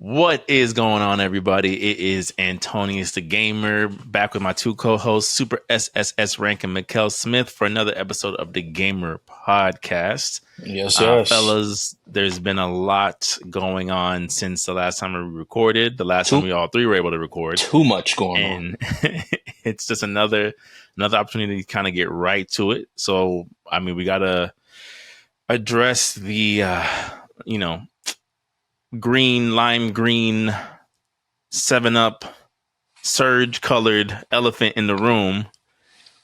What is going on, everybody? It is Antonius DaGamer back with my two co-hosts, Super SSS Rank and Mikkel Smith, for another episode of the Gamer Podcast. Yes. Fellas, there's been a lot going on since the last time we recorded. The last time we all three were able to record. Too much going on. It's just another opportunity to kind of get right to it. So, I mean, we got to address the, lime green 7-Up surge colored elephant in the room,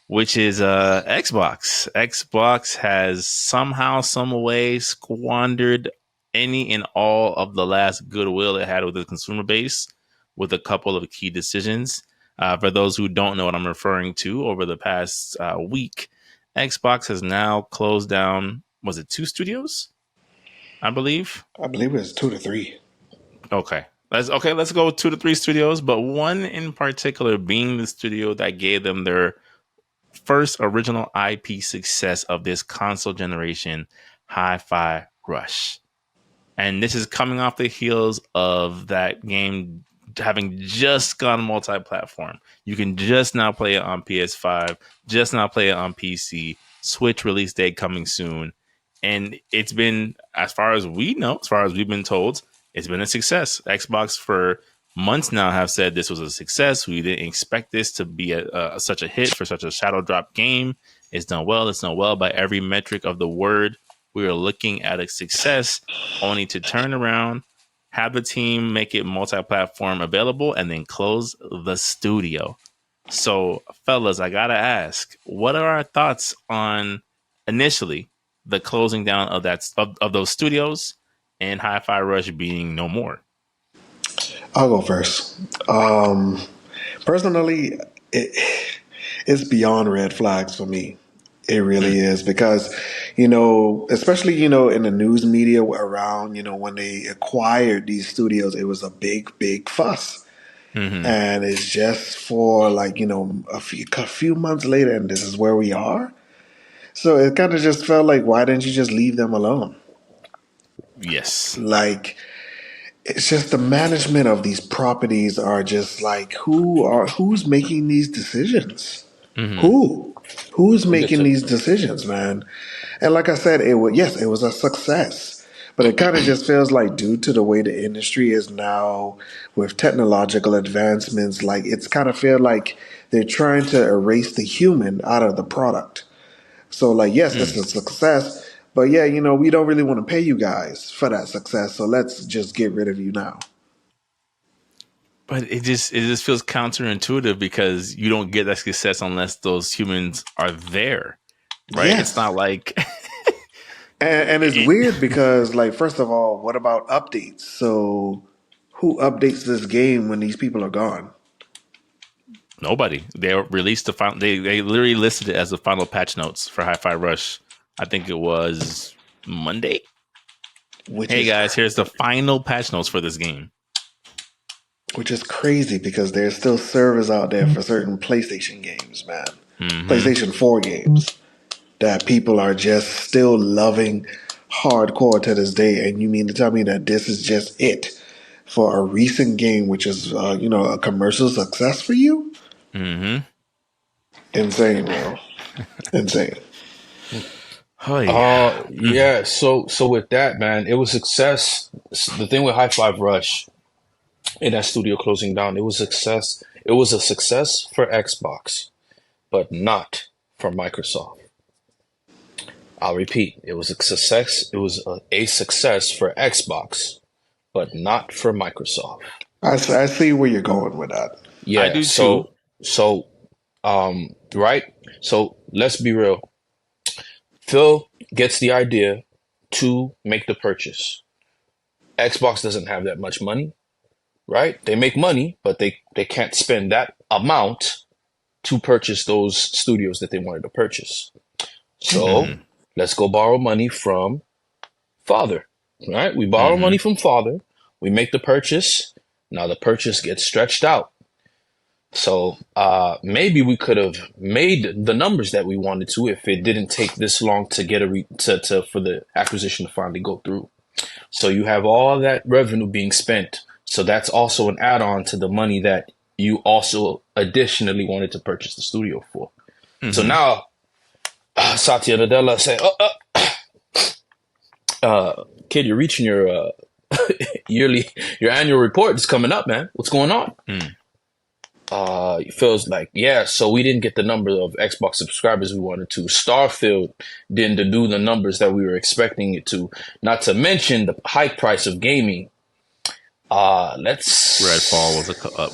which is Xbox. Xbox has somehow, some way squandered any and all of the last goodwill it had with the consumer base with a couple of key decisions. For those who don't know what I'm referring to, over the past week, Xbox has now closed down, was it 2 studios? I believe it was 2 to 3. Okay. Let's go 2 to 3 studios, but one in particular being the studio that gave them their first original IP success of this console generation, Hi-Fi Rush. And this is coming off the heels of that game having just gone multi-platform. You can just now play it on PS5, just now play it on PC, Switch release date coming soon. And it's been, as far as we know, as far as we've been told, it's been a success. Xbox for months now have said this was a success. We didn't expect this to be such a hit for such a shadow drop game. It's done well. It's done well by every metric of the word. We are looking at a success, only to turn around, have the team make it multi-platform available, and then close the studio. So, fellas, I gotta ask, what are our thoughts on initially the closing down of those studios and Hi-Fi Rush being no more? I'll go first. Personally, it's beyond red flags for me. It really is, because, especially, in the news media around, when they acquired these studios, it was a big fuss. Mm-hmm. And it's just for a few months later, and this is where we are. So it kind of just felt like, why didn't you just leave them alone? Yes. It's just the management of these properties are just like, who's making these decisions? Mm-hmm. Who's making these decisions, man? And like I said, it was a success. But it kind of just feels like, due to the way the industry is now with technological advancements, it's kind of feel like they're trying to erase the human out of the product. So, yes, it's a success, but we don't really want to pay you guys for that success, so let's just get rid of you now. But it just feels counterintuitive, because you don't get that success unless those humans are there, right? Yes. It's not like... and it's weird because, first of all, what about updates? So who updates this game when these people are gone? Nobody. They released the final. They literally listed it as the final patch notes for Hi-Fi Rush. I think it was Monday. Hey guys, here's the final patch notes for this game. Which is crazy, because there's still servers out there for certain PlayStation games, man. Mm-hmm. PlayStation 4 games that people are just still loving hardcore to this day. And you mean to tell me that this is just it for a recent game, which is a commercial success for you? Mm-hmm. Insane, bro. Insane. Oh, yeah. Yeah. So with that, man, it was success. The thing with Hi-Fi Rush and that studio closing down, it was success. It was a success for Xbox, but not for Microsoft. I'll repeat. It was a success. It was a success for Xbox, but not for Microsoft. I see where you're going with that. Yeah, I do too. So, right? So let's be real. Phil gets the idea to make the purchase. Xbox doesn't have that much money, right? They make money, but they can't spend that amount to purchase those studios that they wanted to purchase. So let's go borrow money from father, right? We borrow money from father. We make the purchase. Now the purchase gets stretched out. So maybe we could have made the numbers that we wanted to if it didn't take this long to get for the acquisition to finally go through. So you have all that revenue being spent So that's also an add-on to the money that you also additionally wanted to purchase the studio for. So now Satya Nadella say, kid, you're reaching your your annual report is coming up, man. What's going on? It feels like, yeah, so we didn't get the number of Xbox subscribers we wanted to. Starfield didn't do the numbers that we were expecting it to. Not to mention the high price of gaming. Redfall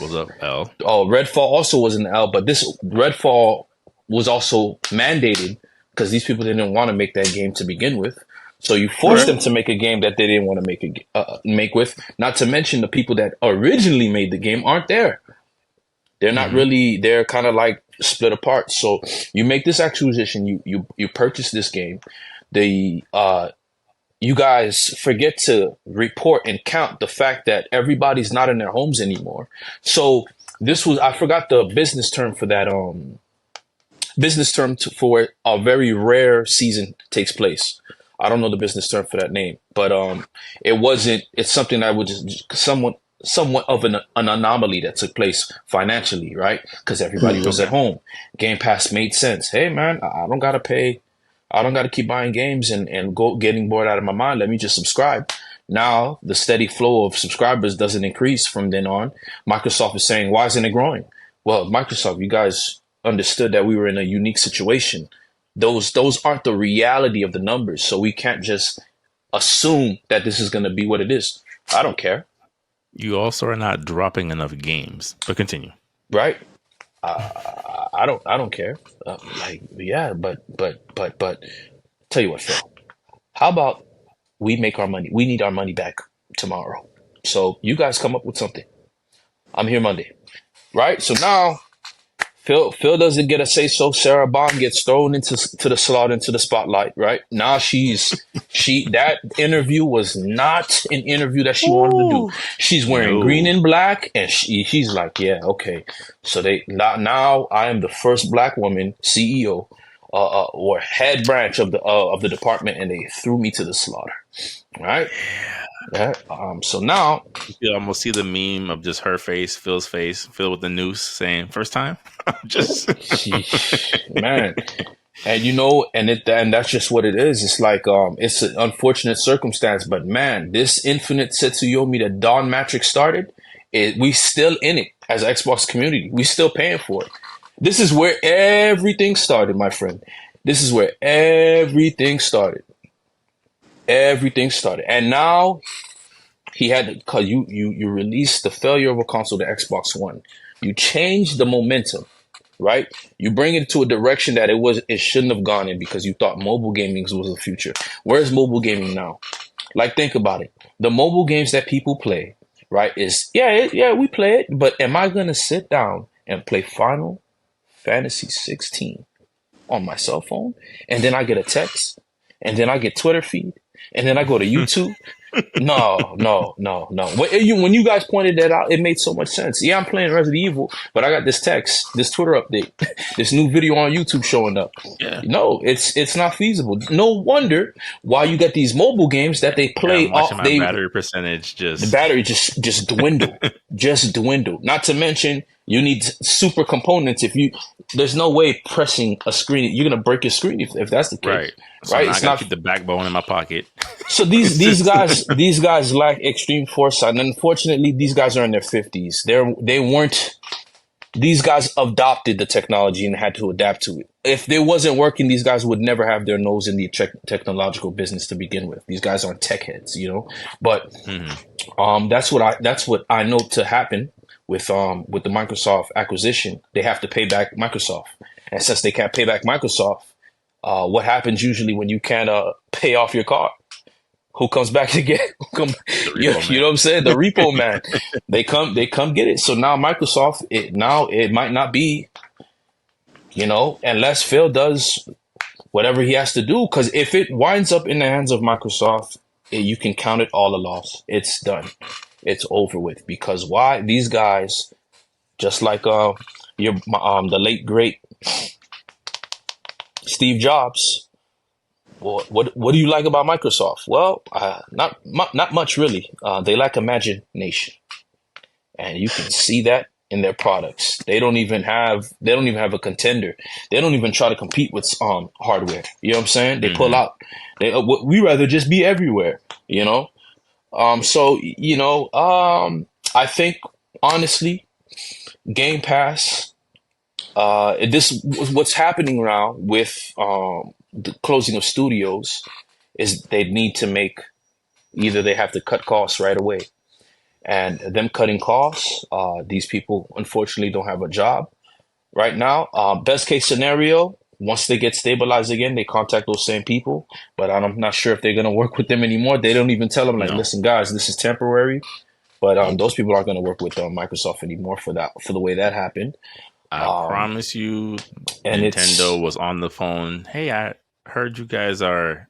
was a L. Oh, Redfall also was an L, but this Redfall was also mandated because these people didn't want to make that game to begin with. So you forced them to make a game that they didn't want to make with. Not to mention the people that originally made the game aren't there. They're not really. They're kind of like split apart. So you make this acquisition. You purchase this game. You guys forget to report and count the fact that everybody's not in their homes anymore. So I forgot the business term for that. Business term for a very rare season takes place. I don't know the business term for that name, but it's something that would just somewhat of an anomaly that took place financially, right? Because everybody was at home. Game Pass made sense. Hey man, I don't gotta pay. I don't gotta keep buying games and go getting bored out of my mind. Let me just subscribe. Now the steady flow of subscribers doesn't increase from then on. Microsoft is saying, why isn't it growing? Well, Microsoft, you guys understood that we were in a unique situation. Those aren't the reality of the numbers. So we can't just assume that this is going to be what it is. I don't care. You also are not dropping enough games, but continue. Right? I don't care. But tell you what, Phil. How about we make our money? We need our money back tomorrow. So you guys come up with something. I'm here Monday. Right? So now Phil doesn't get a say so. Sarah Bond gets thrown into the spotlight, right? Now that interview was not an interview that she wanted to do. She's wearing green and black, and she's like, yeah, okay. So now I am the first Black woman CEO or head branch of the department, and they threw me to the slaughter, right? Yeah. So now you almost see the meme of just her face, Phil with the noose saying first time. Just man. And that's just what it is. It's like it's an unfortunate circumstance, but man, this Infinite Setsuyomi that Don Matrix started, we still in it as an Xbox community. We still paying for it. This is where everything started, my friend. This is where everything started. Everything started, and now he had to, cause you released the failure of a console to Xbox One. You changed the momentum, right? You bring it to a direction that it shouldn't have gone in because you thought mobile gaming was the future. Where's mobile gaming now? Like, think about it. The mobile games that people play, right? We play it, but am I gonna sit down and play Final Fantasy 16 on my cell phone, and then I get a text, and then I get Twitter feed? And then I go to YouTube. No. When you guys pointed that out, it made so much sense. Yeah, I'm playing Resident Evil, but I got this text, this Twitter update, this new video on YouTube showing up. Yeah. No, it's not feasible. No wonder why you got these mobile games that they play off. The battery percentage the battery just dwindle, just dwindle. Not to mention you need super components. There's no way pressing a screen, you're gonna break your screen if that's the case. Right. So right. I gotta keep the backbone in my pocket. So these guys lack extreme foresight, and unfortunately, these guys are in their 50s. These guys adopted the technology and had to adapt to it. If it wasn't working, these guys would never have their nose in the technological business to begin with. These guys aren't tech heads, But that's what I know to happen with the Microsoft acquisition. They have to pay back Microsoft, and since they can't pay back Microsoft, what happens usually when you can't pay off your car? Who comes back to get? You know what I'm saying? The repo man. They come get it. So now Microsoft, it might not be, unless Phil does whatever he has to do. Because if it winds up in the hands of Microsoft, you can count it all a loss. It's done. It's over with. Because why? These guys, just like the late great Steve Jobs. What do you like about Microsoft? Well, not much really. They lack imagination. and you can see that in their products. They don't even have a contender. They don't even try to compete with hardware. You know what I'm saying? They pull out. We rather just be everywhere. You know. So I think honestly, Game Pass. This what's happening now with the closing of studios is they need to make either they have to cut costs right away, and them cutting costs, these people unfortunately don't have a job right now. Best case scenario, once they get stabilized again, they contact those same people, but I'm not sure if they're gonna work with them anymore. They don't even tell them like, No. listen, guys, this is temporary. But those people aren't going to work with Microsoft anymore for the way that happened. I promise you, And Nintendo was on the phone. Hey, I heard you guys are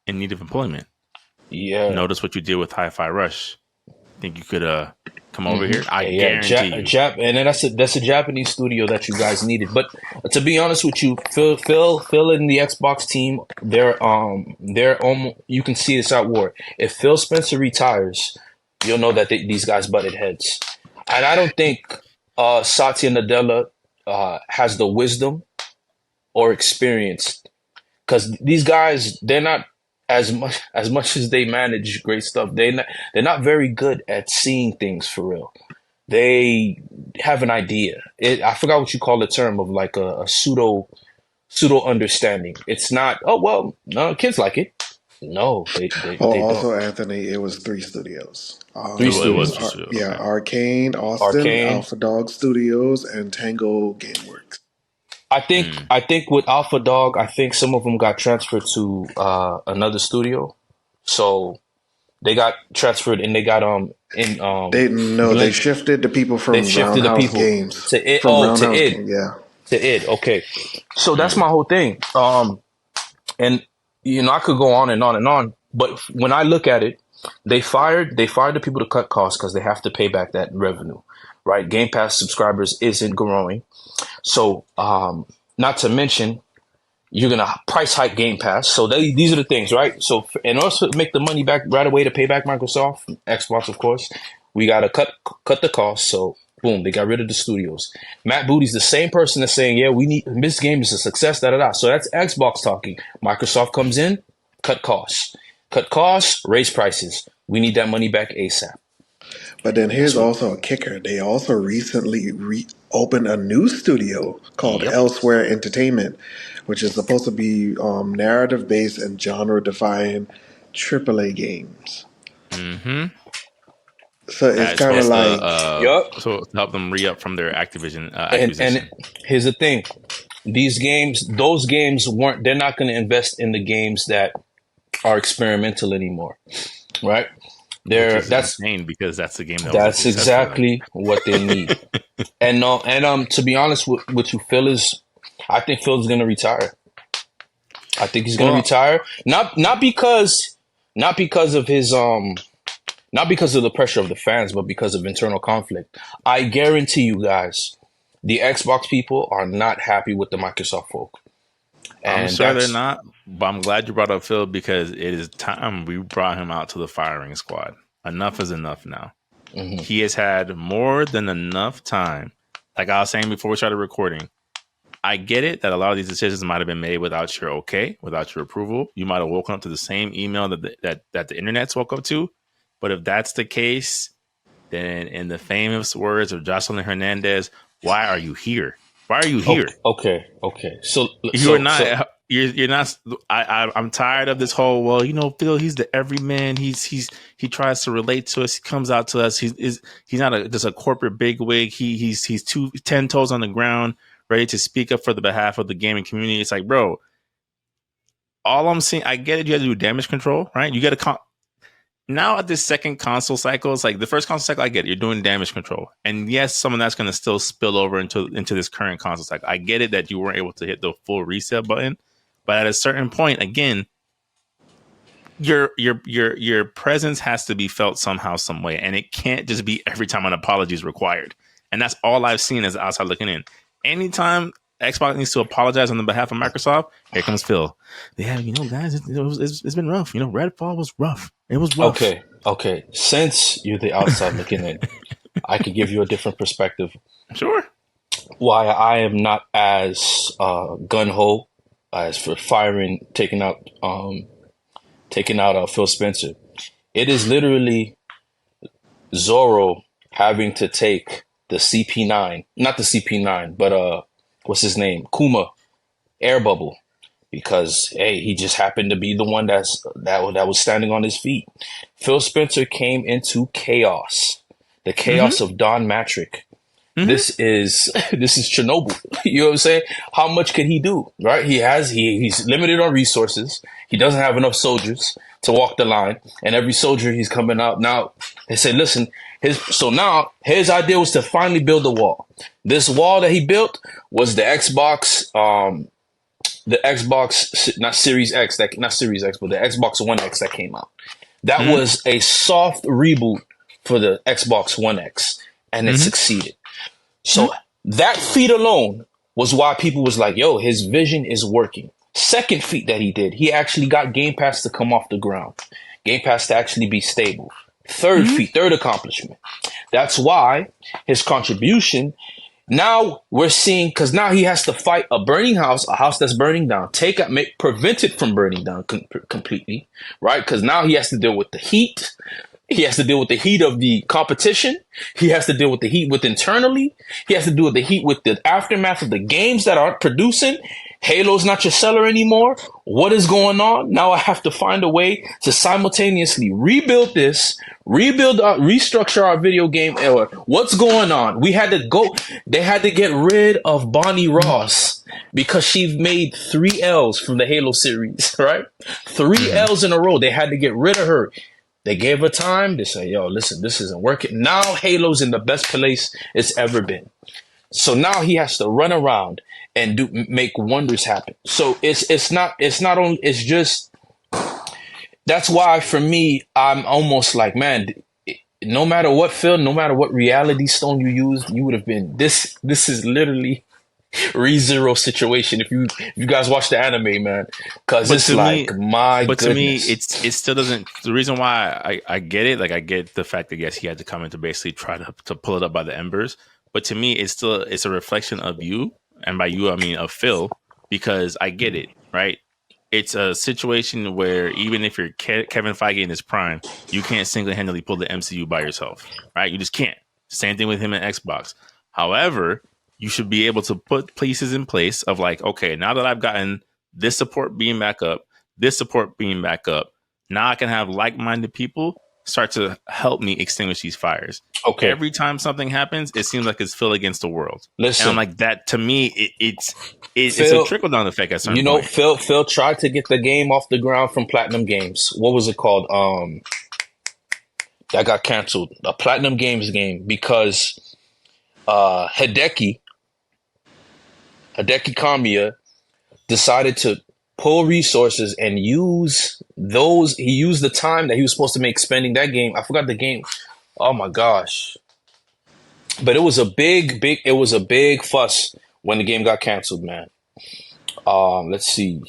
in need of employment. Yeah. Notice what you did with Hi-Fi Rush. Think you could come over here? I guarantee you. And then that's a Japanese studio that you guys needed. But to be honest with you, Phil and the Xbox team, they're almost, you can see this at war. If Phil Spencer retires, you'll know that these guys butted heads. And I don't think Satya Nadella has the wisdom or experience, because these guys, they're not as much as they manage great stuff. They're not very good at seeing things for real. They have an idea. I forgot what you call the term of like a pseudo understanding. It's not. Oh well, no kids like it. No, they also, don't. Anthony, it was 3 studios. Three It was studios. for sure. Yeah, Okay. Arcane, Austin, Arcane. Alpha Dog Studios, and Tango Gameworks. I think with Alpha Dog, I think some of them got transferred to another studio, so they got transferred and they got They shifted the people from Roundhouse Games to it. To id. Okay, so that's my whole thing. And I could go on and on and on, but when I look at it, they fired the people to cut costs because they have to pay back that revenue, right? Game Pass subscribers isn't growing. So, not to mention, you're gonna price hike Game Pass. So these are the things, right? So, in order to make the money back right away to pay back Microsoft, Xbox, of course, we gotta cut the costs. So, boom, they got rid of the studios. Matt Booty's the same person that's saying, "Yeah, this game is a success." Da da da. So that's Xbox talking. Microsoft comes in, cut costs, raise prices. We need that money back ASAP. But then here's also a kicker. They also recently opened a new studio called Elsewhere Entertainment, which is supposed to be narrative-based and genre-defying AAA games. Mm-hmm. So it's kind of like... So to help them re-up from their Activision acquisition. And here's the thing. Those games they're not going to invest in the games that are experimental anymore, right? That's insane because that's the game. That's exactly what they need. And to be honest with you, I think Phil's going to retire. I think he's going to retire, not because of his not because of the pressure of the fans, but because of internal conflict. I guarantee you guys, the Xbox people are not happy with the Microsoft folk. And I'm sure they're not, but I'm glad you brought up Phil because it is time we brought him out to the firing squad. Enough is enough now. Mm-hmm. He has had more than enough time. Like I was saying before we started recording, I get it that a lot of these decisions might have been made without your okay, without your approval. You might have woken up to the same email that the internet's woke up to. But if that's the case, then in the famous words of Jocelyn Hernandez, why are you here? Why are you here? Okay. So you're not. I'm tired of this whole. Well, Phil, he's the everyman. He tries to relate to us. He comes out to us. He's not just a corporate bigwig. He's 10 toes on the ground, ready to speak up for the behalf of the gaming community. It's like, bro, all I'm saying, I get it. You have to do damage control, right? You got to. Now at this second console cycle, it's like the first console cycle, I get it. You're doing damage control. And yes, some of that's going to still spill over into this current console cycle. I get it that you weren't able to hit the full reset button. But at a certain point, again, your presence has to be felt somehow, some way. And it can't just be every time an apology is required. And that's all I've seen as outside looking in. Anytime Xbox needs to apologize on the behalf of Microsoft, here comes Phil. Yeah, guys, it's been rough. Redfall was rough. It was rough. Okay. Since you're the outside looking in, I could give you a different perspective. Sure. Why I am not as gun ho as for taking out Phil Spencer. It is literally Zorro having to take the CP9, not the CP9, but what's his name, Kuma air bubble, because hey, he just happened to be the one that was standing on his feet. Phil Spencer came into chaos, the chaos of Don Matrick. This is Chernobyl. You know what I'm saying? How much can he do? Right? He's limited on resources. He doesn't have enough soldiers to walk the line, and every soldier he's coming out now. They say, listen, now his idea was to finally build a wall. This wall that he built was the Xbox, not Series X, not Series X, but the Xbox One X that came out. That was a soft reboot for the Xbox One X, and it succeeded. So that feat alone was why people was like, yo, his vision is working. Second feat that he did, he actually got Game Pass to come off the ground. Game Pass to actually be stable. Third feat, third accomplishment. That's why his contribution, now we're seeing, because now he has to fight a burning house, a house that's burning down, prevent it from burning down completely, right? Because now he has to deal with the heat. He has to deal with the heat of the competition. He has to deal with the heat internally. He has to deal with the heat with the aftermath of the games that aren't producing. Halo's not your seller anymore. What is going on? Now I have to find a way to simultaneously restructure our video game era. What's going on? They had to get rid of Bonnie Ross because she made 3 L's from the Halo series, right? 3 L's in a row. They had to get rid of her. They gave her time. They say, yo, listen, this isn't working. Now Halo's in the best place it's ever been. So now he has to run around and make wonders happen. So it's just, that's why for me, I'm almost like, man, no matter what film, no matter what reality stone you used, you would have been, this is literally ReZero situation if you guys watch the anime, man, because it's like, my goodness. But to me, it still doesn't. The reason why I get it, like I get the fact that yes, he had to come in to basically try to pull it up by the embers. But to me, it's a reflection of you, and by you I mean of Phil, because I get it, right? It's a situation where even if you're Kevin Feige in his prime, you can't single-handedly pull the MCU by yourself, right? You just can't. Same thing with him and Xbox. However, you should be able to put pieces in place of like, okay, now that I've gotten this support being back up, now I can have like-minded people start to help me extinguish these fires. Okay. Every time something happens, it seems like it's Phil against the world. Listen, and I'm like, that to me, it's a trickle-down effect at certain point. Phil tried to get the game off the ground from Platinum Games. What was it called? That got canceled. A Platinum Games game because Hideki Kamiya decided to pull resources and use those. He used the time that he was supposed to make spending that game. I forgot the game. Oh my gosh. But it was a big fuss when the game got canceled, man. Let's see.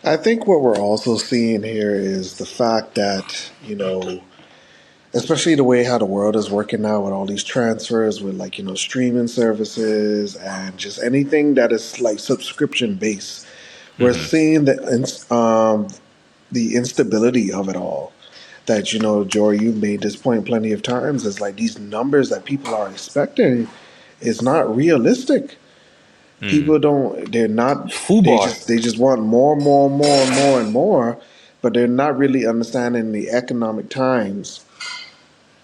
I think what we're also seeing here is the fact that, especially the way how the world is working now with all these transfers with streaming services and just anything that is like subscription based. We're seeing the instability of it all. That, Jory, you've made this point plenty of times. It's like these numbers that people are expecting is not realistic. People they're not, they just want more and more, but they're not really understanding the economic times.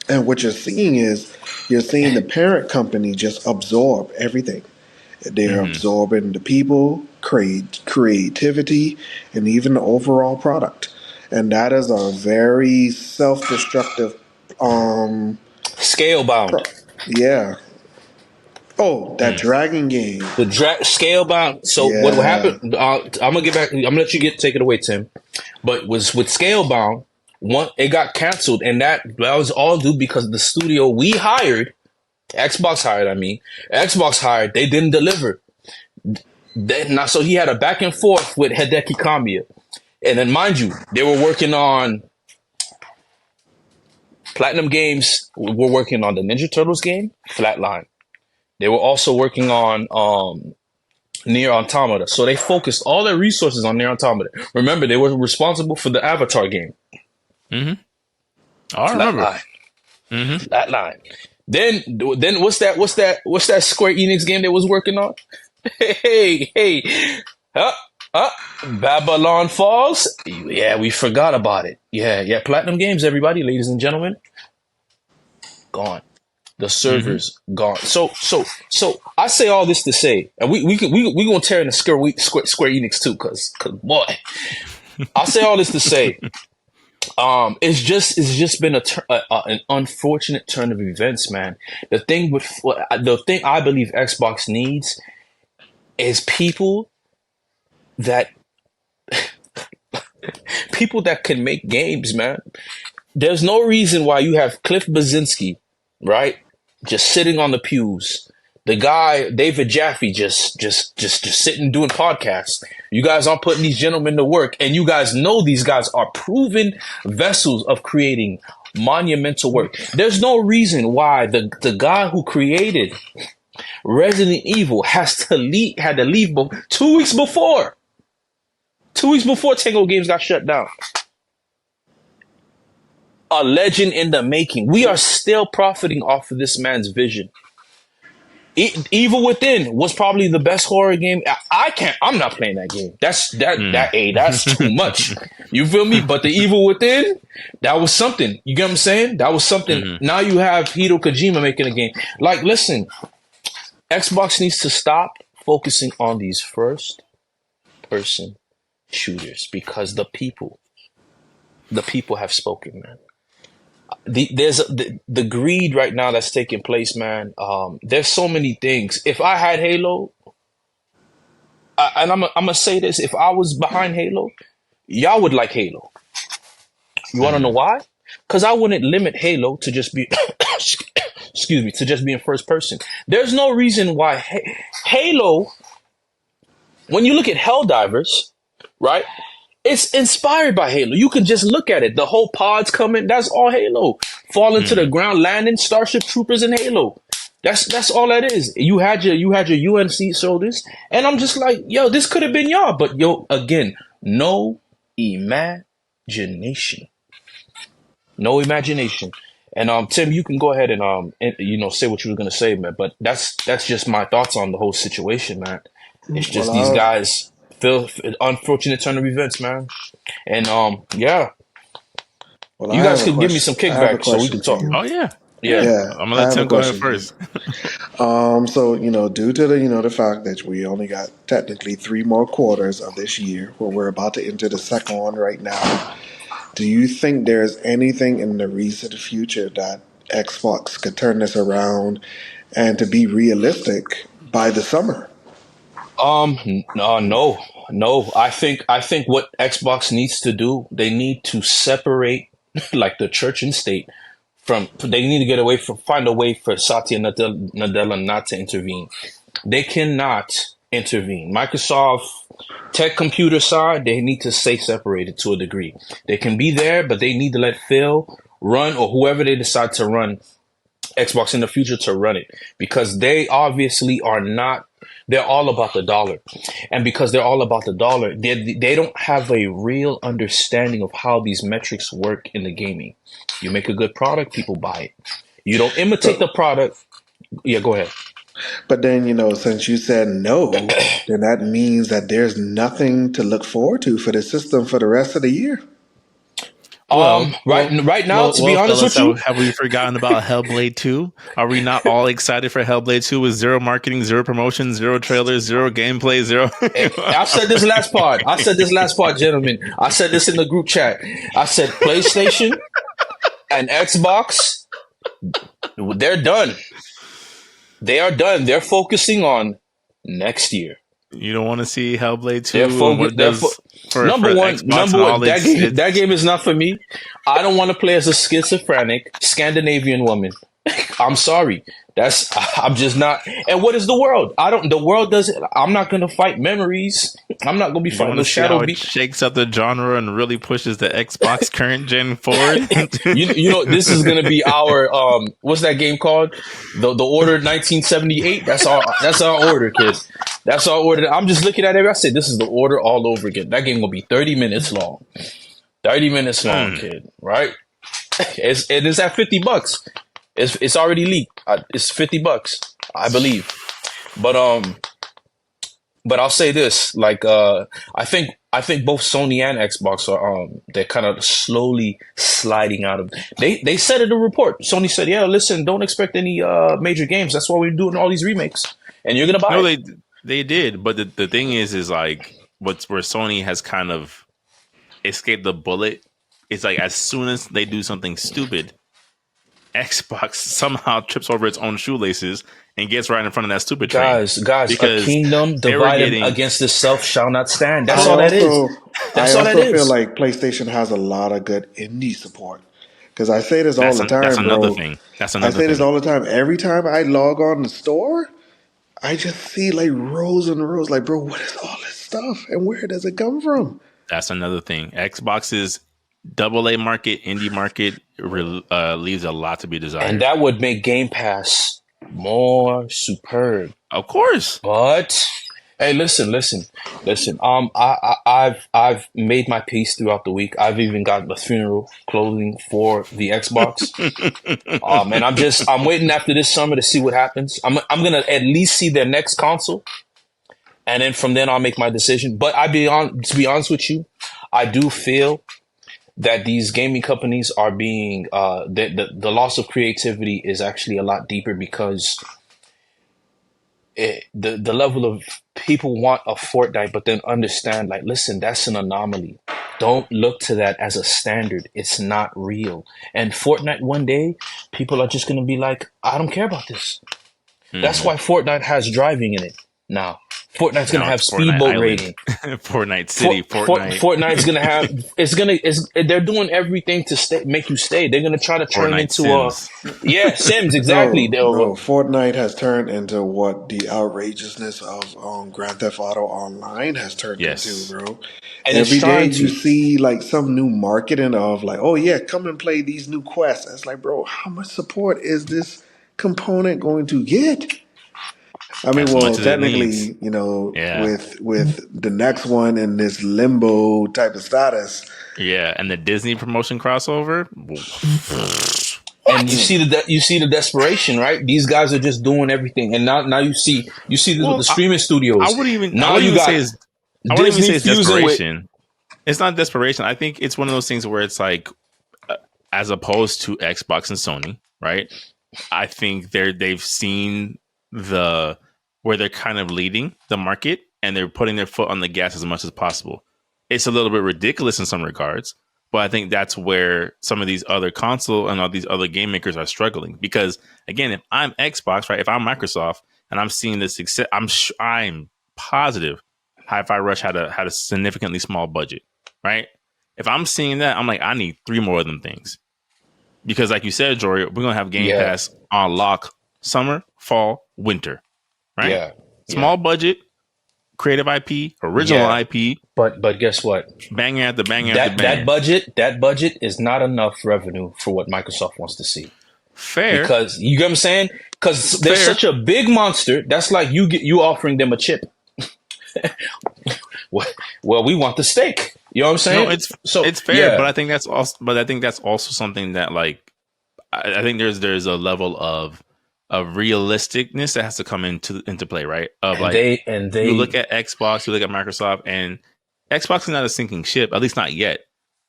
And what you're seeing the parent company just absorb everything. They're absorbing the people, creativity, and even the overall product. And that is a very self-destructive Scalebound. Yeah. Oh, that dragon game. The Scalebound. So what happened? I'm gonna get back. I'm gonna let you take it away, Tim. But was with Scalebound, it got canceled, and that was all due because the studio we hired, Xbox hired. They didn't deliver. So he had a back and forth with Hideki Kamiya, and then mind you, they were working on Platinum Games were working on the Ninja Turtles game, Flatline. They were also working on Near Automata. So they focused all their resources on Near Automata. Remember, they were responsible for the Avatar game. Mm-hmm. I remember. Flatline. Mm-hmm. Flatline. Then what's that Square Enix game they was working on? Hey. Babylon Falls? Yeah, we forgot about it. Yeah. Platinum Games, everybody, ladies and gentlemen. Gone. The servers gone. So I say all this to say, and we gonna tear into Square Enix too, cause boy, I say all this to say, it's just been an unfortunate turn of events, man. The thing I believe Xbox needs is people that can make games, man. There's no reason why you have Cliff Basinski, right, just sitting on the pews. The guy David Jaffe just sitting doing podcasts. You guys aren't putting these gentlemen to work, and you guys know these guys are proven vessels of creating monumental work. There's no reason why the guy who created Resident Evil had to leave 2 weeks before. 2 weeks before Tango Games got shut down. A legend in the making. We are still profiting off of this man's vision. Evil Within was probably the best horror game. I'm not playing that game. That's too much. You feel me? But the Evil Within, that was something. You get what I'm saying? That was something. Mm-hmm. Now you have Hideo Kojima making a game. Like, listen, Xbox needs to stop focusing on these first person shooters because the people have spoken, man. There's the greed right now that's taking place, man. There's so many things. If I had Halo, and I'm gonna say this, if I was behind Halo, y'all would like Halo. You want to know why? Because I wouldn't limit Halo to just be, excuse me, to just be in first person. There's no reason why Halo, when you look at Helldivers, right? It's inspired by Halo. You can just look at it. The whole pods coming, that's all Halo. Falling to the ground, landing, Starship Troopers in Halo. That's all that is. You had your UNC soldiers, and I'm just like, yo, this could have been y'all. But yo, again, no imagination. No imagination. And Tim, you can go ahead and say what you were gonna say, man. But that's just my thoughts on the whole situation, man. It's just these guys feel unfortunate turn of events, man. And yeah. Well, you guys can give me some kickback so we can talk. Oh yeah. I'm gonna let Tim go ahead first. So due to the fact that we only got technically 3 more quarters of this year, where we're about to enter the second one right now, do you think there's anything in the recent future that Xbox could turn this around and to be realistic by the summer? No. I think what Xbox needs to do, they need to separate like the church and state they need to find a way for Satya Nadella not to intervene. They cannot intervene. Microsoft tech computer side, they need to stay separated to a degree. They can be there, but they need to let Phil run, or whoever they decide to run Xbox in the future, to run it, because they obviously are not. They're all about the dollar. And because they're all about the dollar, they don't have a real understanding of how these metrics work in the gaming. You make a good product, people buy it. You don't imitate the product. Yeah, go ahead. But then, since you said no, then that means that there's nothing to look forward to for the system for the rest of the year. Right now, to be honest with you, have we forgotten about Hellblade 2? Are we not all excited for Hellblade 2 with 0 marketing, 0 promotion, 0 trailers, 0 gameplay, 0? I said this last part, gentlemen. I said this in the group chat. I said PlayStation and Xbox, they're done. They are done. They're focusing on next year. You don't want to see Hellblade 2? Number one, that game is not for me. I don't want to play as a schizophrenic Scandinavian woman. I'm sorry. I'm just not. And what is the world? The world doesn't. I'm not going to fight memories. I'm not going to be You fighting want no to see how shadow. it shakes up the genre and really pushes the Xbox current gen forward? You know, this is going to be our, what's that game called? The Order 1978. That's our order, kid. That's our order. I'm just looking at it. I said, this is the order all over again. That game will be 30 minutes long. 30 minutes long, kid. Right? It is at $50. It's already leaked. It's $50, I believe. But I'll say this: like, I think both Sony and Xbox are they're kind of slowly sliding out of. They said in the report. Sony said, "Yeah, listen, don't expect any major games. That's why we're doing all these remakes, and you're gonna buy No, it." they did, but the thing is like where Sony has kind of escaped the bullet. It's like as soon as they do something stupid, Xbox somehow trips over its own shoelaces and gets right in front of that stupid train. Guys, a kingdom divided against itself shall not stand. That's all that is. That's all that is. I also feel like PlayStation has a lot of good indie support. Because I say this all the time, that's another bro. thing. That's I another say thing. this all the time. Every time I log on the store, I just see like rows and rows. Like, bro, what is all this stuff? And where does it come from? That's another thing. Xbox's AA market, indie market leaves a lot to be desired. And that would make Game Pass more superb. Of course. But hey, listen. I've made my peace throughout the week. I've even got the funeral clothing for the Xbox. And I'm waiting after this summer to see what happens. I'm gonna at least see their next console, and then from then I'll make my decision. But to be honest with you, I do feel that these gaming companies are being the loss of creativity is actually a lot deeper because the level of people want a Fortnite, but then understand, like, listen, that's an anomaly. Don't look to that as a standard. It's not real. And Fortnite, one day, people are just going to be like, I don't care about this. That's why Fortnite has driving in it now. Fortnite's going to have speedboat rating. Fortnite City. Fortnite's going to have, they're doing everything to make you stay. They're going to try to turn into Sims. Sims, exactly. No, Fortnite has turned into what the outrageousness of Grand Theft Auto Online has turned into, bro. And every day you see like some new marketing of like, oh yeah, come and play these new quests. It's like, bro, how much support is this component going to get? I mean, well, technically, you know, with the next one in this limbo type of status. Yeah, and the Disney promotion crossover. And you see the desperation, right? These guys are just doing everything, and now you see the streaming studios. I wouldn't even say it's desperation. It's not desperation. I think it's one of those things where it's like, as opposed to Xbox and Sony, right? I think they've seen where they're kind of leading the market and they're putting their foot on the gas as much as possible. It's a little bit ridiculous in some regards, but I think that's where some of these other console and all these other game makers are struggling. Because again, if I'm Xbox, right, if I'm Microsoft and I'm seeing this success, I'm positive Hi-Fi Rush had a significantly small budget, right? If I'm seeing that, I'm like, I need 3 more of them things. Because like you said, Jory, we're going to have Game Pass on lock summer, fall, winter. Right? Yeah. Small budget, creative IP, original IP. But guess what? Banger after banger after banger. That budget is not enough revenue for what Microsoft wants to see. Fair. Because you get what I'm saying? Because they're such a big monster. That's like you offering them a chip. Well, we want the steak. You know what I'm saying? No, it's fair, but I think that's also something that, like, I think there's a level of realisticness that has to come into play, right? Of you look at Xbox, you look at Microsoft, and Xbox is not a sinking ship, at least not yet.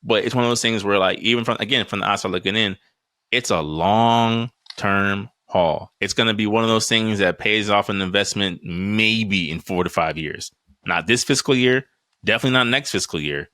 But it's one of those things where, like, even from the outside looking in, it's a long-term haul. It's going to be one of those things that pays off an investment maybe in 4 to 5 years. Not this fiscal year, definitely not next fiscal year.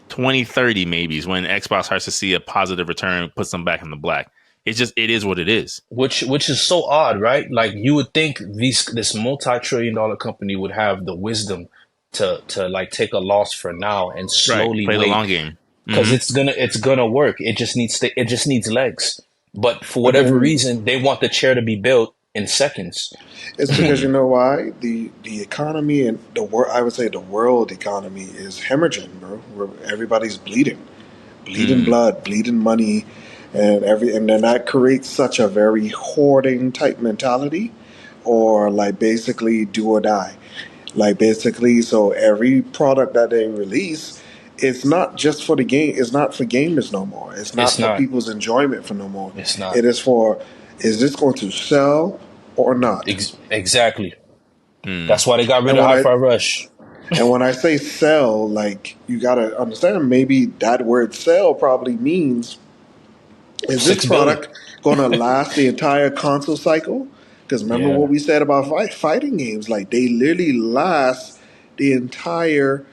2030 maybe is when Xbox starts to see a positive return, puts them back in the black. It is what it is. Which is so odd, right? Like, you would think this multi-trillion-dollar company would have the wisdom to like take a loss for now and slowly play the long game, because it's gonna work. It just needs legs. but for But whatever then reason, they want the chair to be built in seconds. it's because you know why the economy and the world. I would say the world economy is hemorrhaging, bro. Where everybody's bleeding Mm, blood, bleeding money, and then that creates such a very hoarding type mentality, or like basically do or die. Like basically, so every product that they release, it's not just for the game. It's not for gamers no more. It's It's not for not. people's enjoyment for no more. It's not. It is for, is this going to sell or not? Exactly. mm. That's why they got rid And of when I Hi-Fi Rush. and when I say sell, like you gotta understand, maybe that word sell probably means, is this 6 billion. product going to last the entire console cycle? Because remember Yeah. what we said about fighting games, like they literally last the entire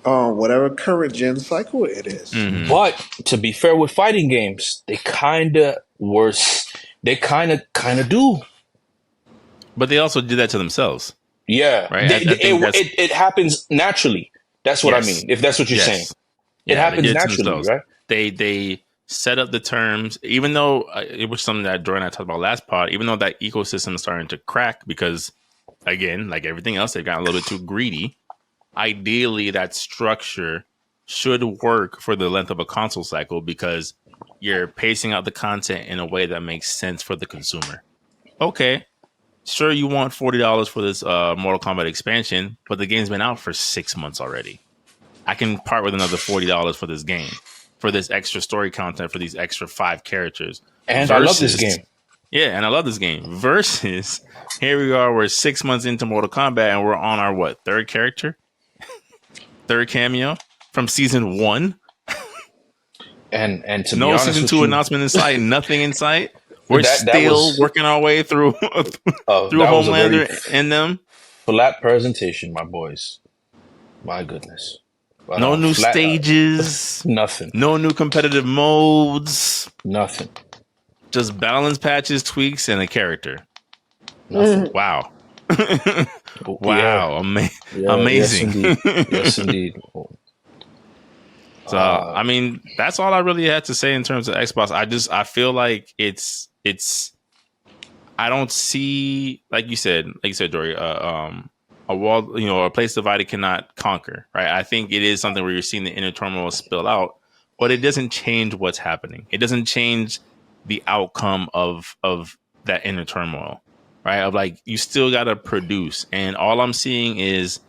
whatever current gen cycle it is. Hmm. But to be fair with fighting games, they kind of worse. They kind of do. But they also do that to themselves, Yeah. right? I think that's It happens naturally. That's what I yes, mean. If that's what you're saying, yes, it yeah. They happens did it to naturally, themselves. right? They set up the terms, even though it was something that Jordan and I talked about last pod. Even though that ecosystem is starting to crack because, again, like everything else, they've gotten a little bit too greedy. Ideally, that structure should work for the length of a console cycle because you're pacing out the content in a way that makes sense for the consumer. Okay, sure, you want $40 for this Mortal Kombat expansion, but the game's been out for 6 months already. I can part with another $40 for this game, for this extra story content, for these extra 5 characters. And I love this Versus, game. yeah, and I love this game. Versus, here we are, we're 6 months into Mortal Kombat, and we're on our third character, third cameo from season 1. And to be No honest season with 2 you, announcement in sight. Nothing in sight. We're that still was working our way through through that was a very Homelander and them. flat presentation, my boys. My goodness. But, No new flat stages. nothing. No new competitive modes. Nothing. Just balance patches, tweaks, and a character. Nothing. Wow. Yeah. Wow. Yeah, Amazing. Yes, indeed. Yes, indeed. So, I mean, that's all I really had to say in terms of Xbox. I feel like it's, I don't see, like you said, Jory, a wall, a place divided cannot conquer, right? I think it is something where you're seeing the inner turmoil spill out, but it doesn't change what's happening. It doesn't change the outcome of that inner turmoil, right? Of like, you still got to produce. And all I'm seeing is,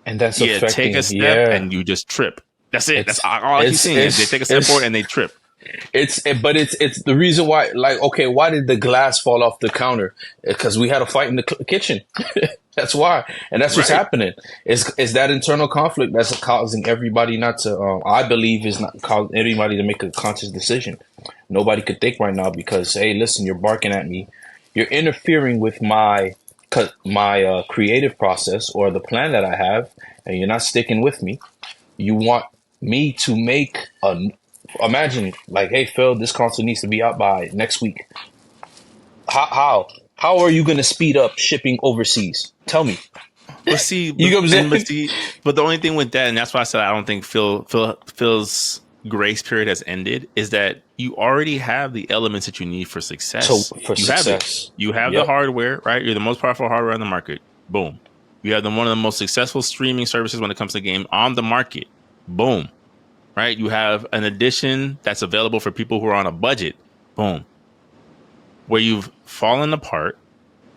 And that's take a step and you just trip. That's it. That's all I keep seeing is they take a step forward and they trip. It's the reason why, like, okay, why did the glass fall off the counter? Because we had a fight in the kitchen. That's why. And that's what's happening. Is that internal conflict that's causing everybody not to, I believe is not causing anybody to make a conscious decision. Nobody could think right now because, hey, listen, you're barking at me. You're interfering with my creative process or the plan that I have, and you're not sticking with me. You want me to make imagine, like, hey, Phil, this console needs to be out by next week. How are you going to speed up shipping overseas? Tell me. But see, You know what I'm saying? but the only thing with that, and that's why I said I don't think Phil's grace period has ended, is that you already have the elements that you need for success. Success. Have it. You have the hardware, right? You're the most powerful hardware on the market. Boom. You have one of the most successful streaming services when it comes to game on the market. Boom. Right? You have an edition that's available for people who are on a budget. Boom. Where you've fallen apart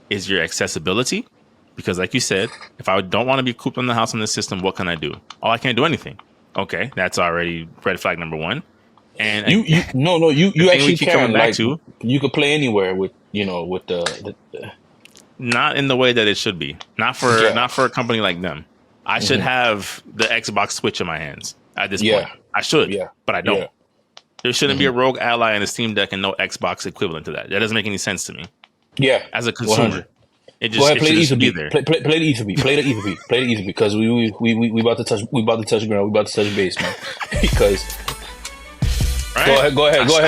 is your accessibility. Because like you said, if I don't want to be cooped in the house on this system, what can I do? Oh, I can't do anything. Okay, that's already red flag number 1. And you actually can, back like, to, you could play anywhere with the not in the way that it should be. Not for a company like them. I should have the Xbox Switch in my hands at this point. I should, but I don't. There shouldn't be a Rogue Ally and a Steam Deck and no Xbox equivalent to that. That doesn't make any sense to me. Yeah, as a consumer, 100. it just Go ahead, play the should Ether be beat. there. Play the Ether beat. Play the Ether beat. Play the Ether beat because we about to touch ground. We about to touch base, man. Because Right? go ahead. Talk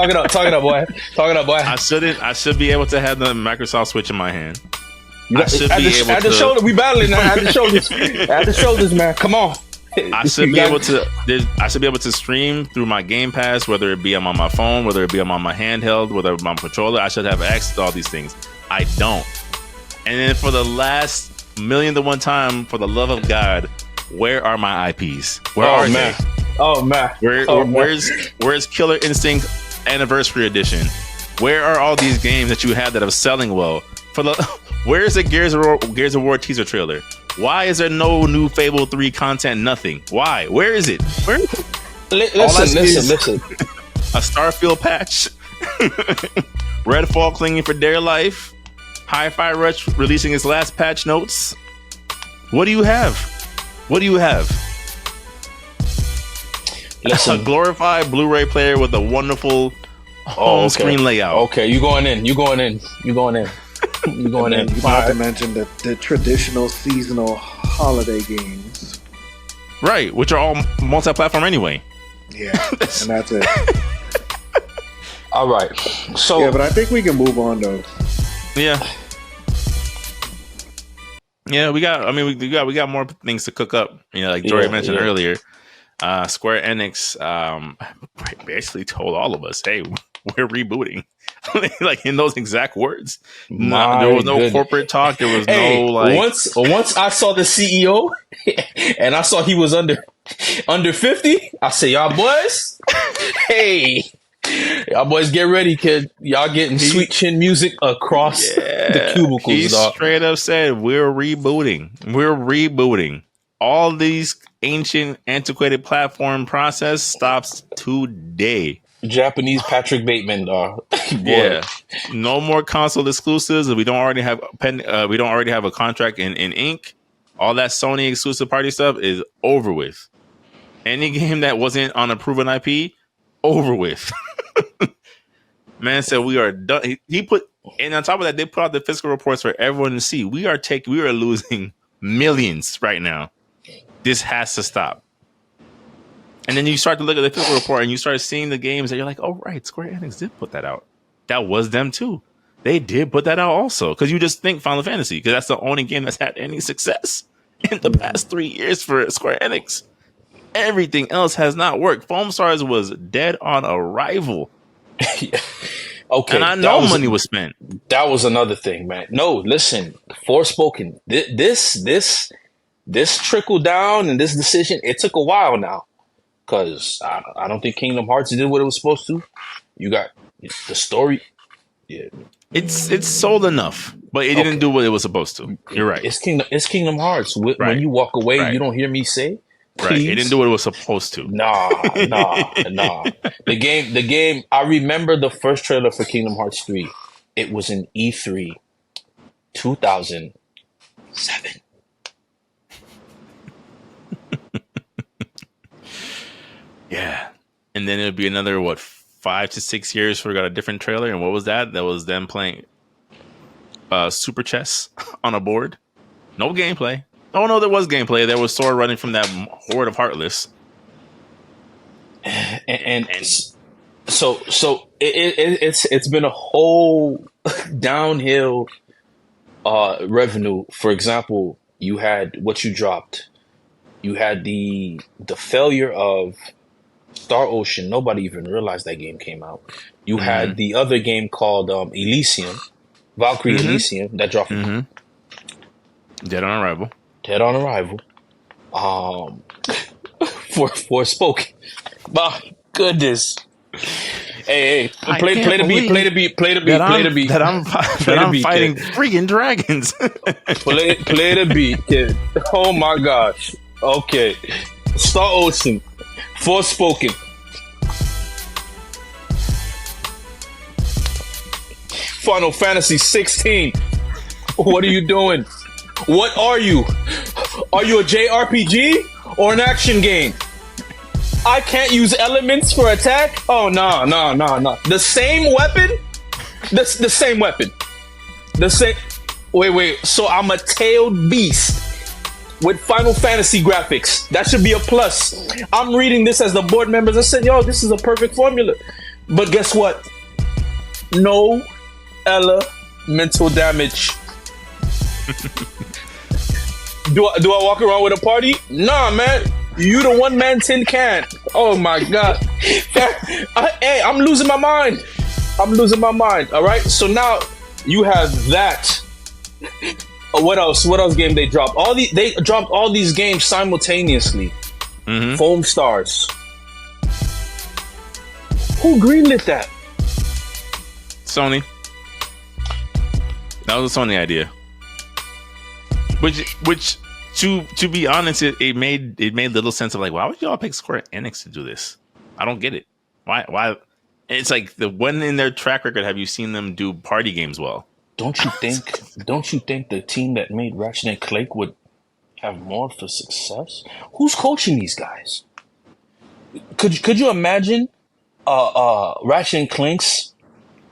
it up, boy. Talk it up, boy. I should be able to have the Microsoft Switch in my hand. At the shoulder, we battling now. At the shoulders, man. Come on. I should be able to. I should be able to stream through my Game Pass, whether it be I'm on my phone, whether it be I'm on my handheld, whether I'm on my controller. I should have access to all these things. I don't. And then for the last millionth of one time, for the love of God, where are my IPs? Where are they? Oh man! Where's Killer Instinct Anniversary Edition? Where are all these games that you have that are selling well? Where's the Gears of War teaser trailer? Why is there no new Fable 3 content? Nothing. Why? Where is it? Listen. A Starfield patch. Redfall clinging for dear life. Hi-Fi Rush releasing its last patch notes. What do you have? Listen. A glorified Blu-ray player with a wonderful home screen layout. Okay, you going in. You going in. Not to mention the traditional seasonal holiday games. Right, which are all multi-platform anyway. Yeah, and that's it. All right. So yeah, but I think we can move on though. Yeah, we got more things to cook up. Like Jory mentioned earlier, Square Enix basically told all of us, "Hey, we're rebooting." Like in those exact words. There was no corporate talk. There was no like. Once I saw the CEO and I saw he was under 50, I said, "Y'all boys, hey." Y'all boys get ready, kid. Y'all getting sweet chin music across the cubicles. He straight up said, we're rebooting. All these ancient, antiquated platform process stops today. Japanese Patrick Bateman. Yeah. No more console exclusives. We don't already have a contract in ink. All that Sony exclusive party stuff is over with. Any game that wasn't on a proven IP, over with. Man said we are done. He put, and on top of that, they put out the fiscal reports for everyone to see. We are losing millions right now. This has to stop. And then you start to look at the fiscal report and you start seeing the games that you're like, oh right, Square Enix did put that out. That was them too. They did put that out also. Because you just think Final Fantasy, because that's the only game that's had any success in the past 3 years for Square Enix. Everything else has not worked. Foam Stars was dead on arrival. Yeah. Okay, and I know money was spent. That was another thing, man. No, listen, Forspoken. This trickle down and this decision, it took a while now, because I don't think Kingdom Hearts did what it was supposed to. You got the story. Yeah, it's sold enough, but it didn't do what it was supposed to. You're right. It's Kingdom Hearts. When you walk away, you don't hear me say. Please? Right, it didn't do what it was supposed to. Nah. The game. I remember the first trailer for Kingdom Hearts 3. It was in E3 2007. Yeah, and then it'd be another 5 to 6 years before we got a different trailer. And what was that? That was them playing Super Chess on a board. No gameplay. Oh no, there was gameplay. There was Sora running from that horde of Heartless. And so it's been a whole downhill revenue. For example, you had what you dropped. You had the failure of Star Ocean. Nobody even realized that game came out. You had the other game called Elysium, Valkyrie Elysium, that dropped. Dead on Arrival. Forspoken. My goodness. Hey, play the beat. That I'm fighting freaking dragons. play the beat, kid. Oh my gosh. Okay. Star Ocean. Forspoken. Final Fantasy 16. What are you doing? What are you? Are you a JRPG or an action game? I can't use elements for attack? Oh, no. The same weapon? The same weapon. Wait. So I'm a tailed beast with Final Fantasy graphics. That should be a plus. I'm reading this as the board members. I said, yo, this is a perfect formula. But guess what? No elemental damage. Do I walk around with a party? Nah, man. You the one man tin can. Oh my god. Hey, I'm losing my mind. All right. So now you have that. What else? What else game they dropped? They dropped all these games simultaneously. Foam Stars. Who greenlit that? Sony. That was a Sony idea. Which to be honest, it made little sense of like, why would y'all pick Square Enix to do this? I don't get it. Why? It's like, when in their track record have you seen them do party games well? Don't you think the team that made Ratchet and Clank would have more for success? Who's coaching these guys? Could you imagine Ratchet and Clank's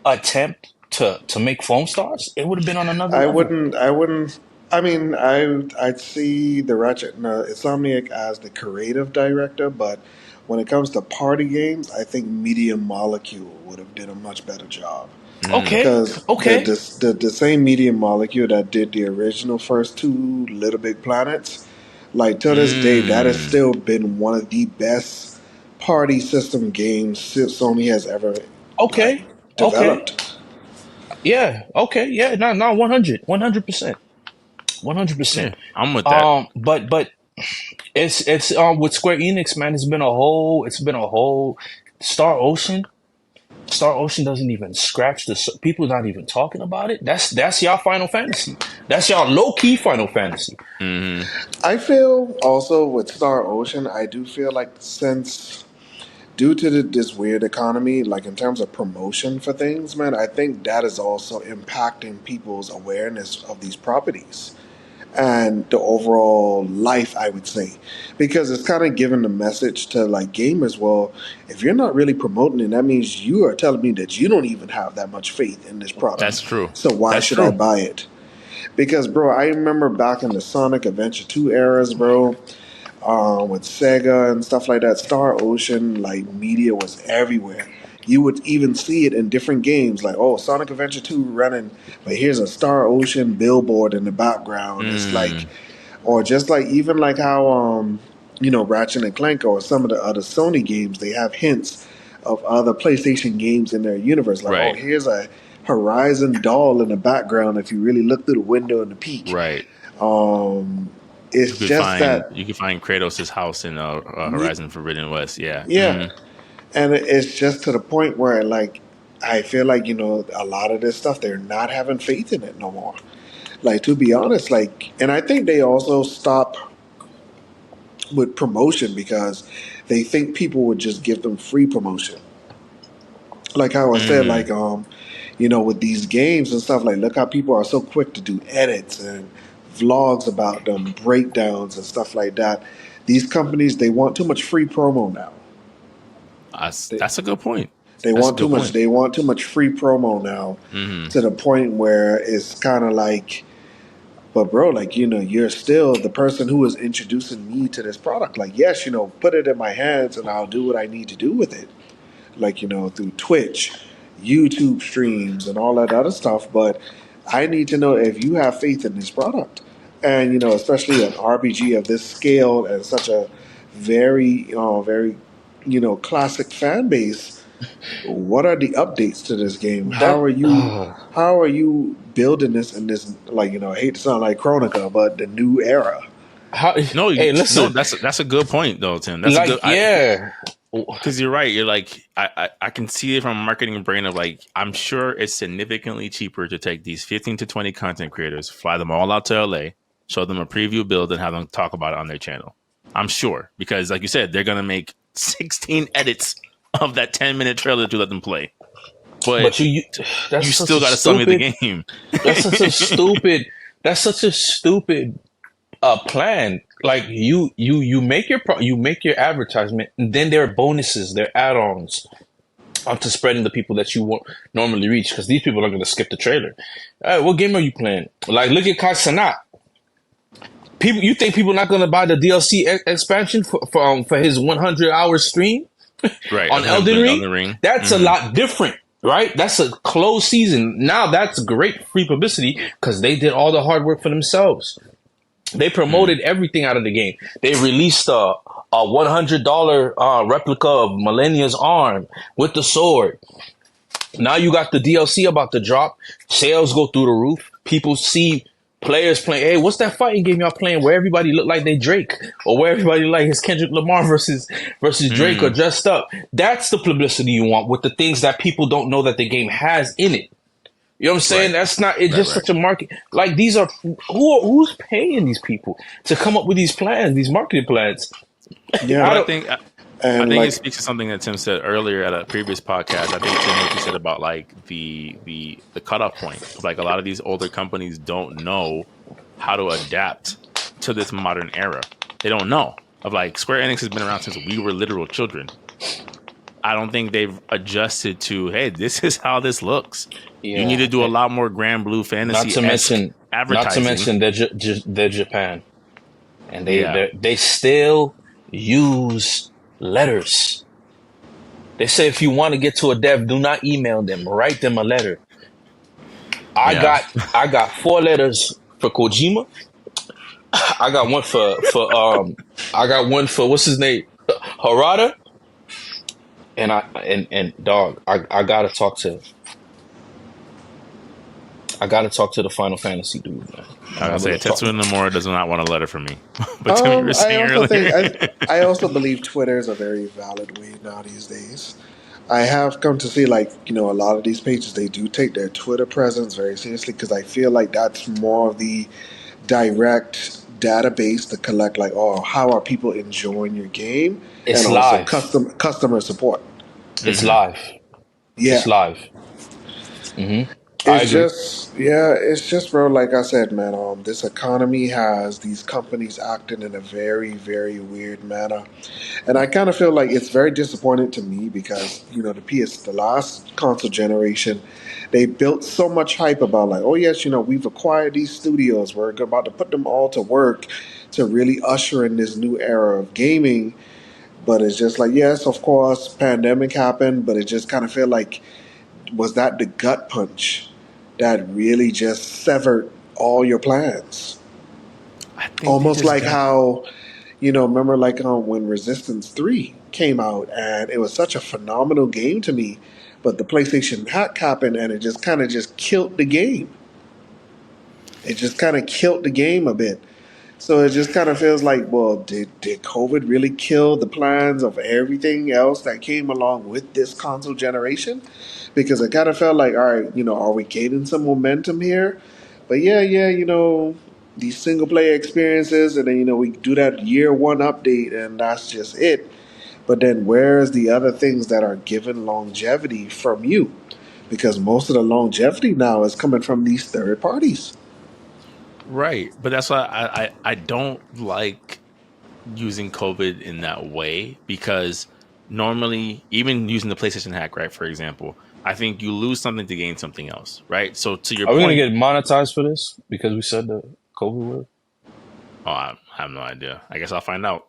attempt to make Foam Stars? It would have been on another level. I wouldn't. I mean, I'd see the Insomniac as the creative director, but when it comes to party games, I think Media Molecule would have did a much better job. Because the same Media Molecule that did the original first two Little Big Planets, like to this day, that has still been one of the best party system games Sony has ever developed. Yeah. Okay. Yeah. No. 100%. 100%. Yeah, I'm with that. But it's with Square Enix, man. It's been a whole Star Ocean. Star Ocean doesn't even scratch people not even talking about it. That's y'all Final Fantasy. That's y'all low key Final Fantasy. I feel also with Star Ocean, I do feel like since due to this weird economy, like in terms of promotion for things, man, I think that is also impacting people's awareness of these properties and the overall life, I would say, because it's kind of giving the message to like gamers. Well, if you're not really promoting it, that means you are telling me that you don't even have that much faith in this product. That's true. So why should I buy it? Because, bro, I remember back in the Sonic Adventure 2 eras, bro, with Sega and stuff like that, Star Ocean, like, media was everywhere. You would even see it in different games, like, oh, Sonic Adventure 2 running, but here's a Star Ocean billboard in the background. It's like, or just like, even like how, Ratchet and Clank or some of the other Sony games, they have hints of other PlayStation games in their universe. Like, oh, here's a Horizon doll in the background if you really look through the window in the peak. Right. It's just that you can find Kratos' house in Horizon Forbidden West. Yeah. Yeah. And it's just to the point where, like, I feel like, a lot of this stuff, they're not having faith in it no more. Like, to be honest, like, and I think they also stop with promotion because they think people would just give them free promotion. Like how I said, like, with these games and stuff, like, look how people are so quick to do edits and vlogs about them, breakdowns and stuff like that. These companies, they want too much free promo now. That's a good point. They want too much. They want too much free promo now, to the point where it's kind of like, but bro, like, you're still the person who is introducing me to this product. Like, yes, put it in my hands and I'll do what I need to do with it. Like, through Twitch, YouTube streams, and all that other stuff. But I need to know if you have faith in this product, and especially an RPG of this scale and such a very, very classic fan base. What are the updates to this game? How are you building this in this, like, I hate to sound like Chronica, but the new era? Listen. No, that's a good point though, Tim. That's like, because you're right. You're like, I can see it from a marketing brain of like, I'm sure it's significantly cheaper to take these 15 to 20 content creators, fly them all out to LA, show them a preview build, and have them talk about it on their channel. I'm sure, because like you said, they're gonna make 16 edits of that 10-minute trailer to let them play. But you still got to sell me the game. That's such a stupid. That's such a stupid plan. Like you make your advertisement, and then there are bonuses, there are add-ons onto spreading the people that you won't normally reach, because these people are going to skip the trailer. All right, what game are you playing? Like, look at Kai Cenat. You think people are not going to buy the DLC expansion for his 100-hour stream, right, on Elden Ring? That's a lot different, right? That's a closed season. Now that's great free publicity because they did all the hard work for themselves. They promoted everything out of the game. They released a a $100 replica of Millennia's arm with the sword. Now you got the DLC about to drop. Sales go through the roof. People see players playing. Hey, what's that fighting game y'all playing where everybody look like they Drake, or where everybody like is Kendrick Lamar versus Drake or dressed up? That's the publicity you want with the things that people don't know that the game has in it. You know what I'm saying? Right. That's not. It's just such a market. Like these are who's paying these people to come up with these plans, these marketing plans. Yeah, But I think it like speaks to something that Tim said earlier at a previous podcast. I think Tim, what you said about like the cutoff point. Like a lot of these older companies don't know how to adapt to this modern era. They don't know. Of like Square Enix has been around since we were literal children. I don't think they've adjusted to, hey, this is how this looks. Yeah. You need to do a lot more Grand Blue Fantasy advertising. Not to mention they're Japan, and they still use letters. They say if you want to get to a dev, do not email them. Write them a letter. I got 4 letters for Kojima. I got one for what's his name, Harada. And dog, I gotta talk to the Final Fantasy dude, man. I gotta say, Tetsuya Nomura does not want a letter from me. But Tim, you were saying I also believe Twitter is a very valid way now these days. I have come to see, like, a lot of these pages, they do take their Twitter presence very seriously, because I feel like that's more of the direct database to collect, like, oh, how are people enjoying your game? It's and live. Also customer support. It's live. Yeah. It's live. It's just, bro, like I said, man, this economy has these companies acting in a very, very weird manner. And I kind of feel like it's very disappointing to me because, the last console generation, they built so much hype about, like, oh, yes, we've acquired these studios. We're about to put them all to work to really usher in this new era of gaming. But it's just like, yes, of course, pandemic happened, but it just kind of felt like, was that the gut punch that really just severed all your plans? Almost like how, remember like when Resistance 3 came out, and it was such a phenomenal game to me, but the PlayStation hack happened and it just kind of just killed the game. It just kind of killed the game a bit. So it just kind of feels like, well, did COVID really kill the plans of everything else that came along with this console generation? Because it kind of felt like, all right, are we gaining some momentum here? But yeah, these single player experiences, and then, we do that year 1 update, and that's just it. But then where's the other things that are given longevity from you? Because most of the longevity now is coming from these third parties. Right. But that's why I don't like using COVID in that way, because normally, even using the PlayStation hack, right, for example, I think you lose something to gain something else, right? So to your point, are we going to get monetized for this because we said the COVID word? Oh, I have no idea. I guess I'll find out.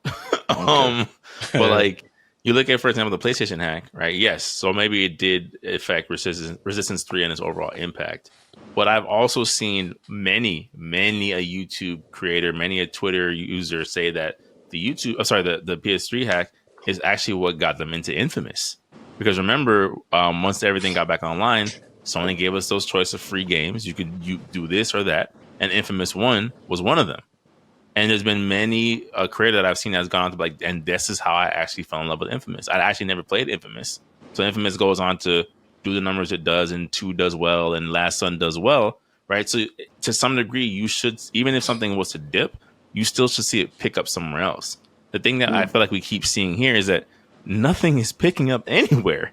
But like, you look at, for example, the PlayStation hack, right? Yes, so maybe it did affect Resistance 3 and its overall impact. But I've also seen many a YouTube creator, many a Twitter user say that the PS3 hack is actually what got them into Infamous. Because remember, once everything got back online, Sony gave us those choice of free games. You do this or that, and Infamous 1 was one of them. And there's been many creator that I've seen that's gone to like, and this is how I actually fell in love with Infamous. I actually never played Infamous, so Infamous goes on to do the numbers it does, and 2 does well, and Last Son does well, right? So to some degree, you should, even if something was to dip, you still should see it pick up somewhere else. The thing that I feel like we keep seeing here is that nothing is picking up anywhere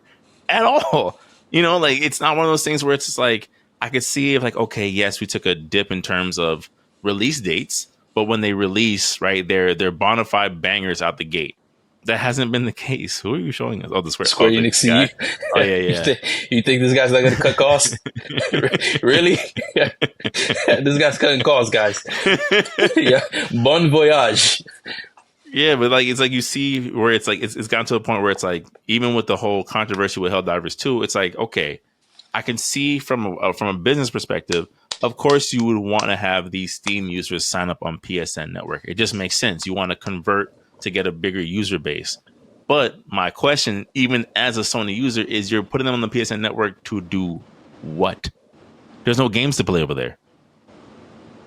at all. Like, it's not one of those things where it's just like, I could see if like, okay, yes, we took a dip in terms of release dates, but when they release, right, they're bona fide bangers out the gate. That hasn't been the case. Who are you showing us? Oh, the Square Enix guy. Oh, yeah. You think this guy's not going to cut costs? Really? This guy's cutting costs, guys. Yeah. Bon voyage. Yeah, but like, it's like you see where it's like it's gotten to a point where it's like, even with the whole controversy with Helldivers 2, it's like, okay, I can see from a business perspective, of course you would want to have these Steam users sign up on PSN network. It just makes sense. You want to convert to get a bigger user base. But my question, even as a Sony user, is you're putting them on the PSN network to do what? There's no games to play over there.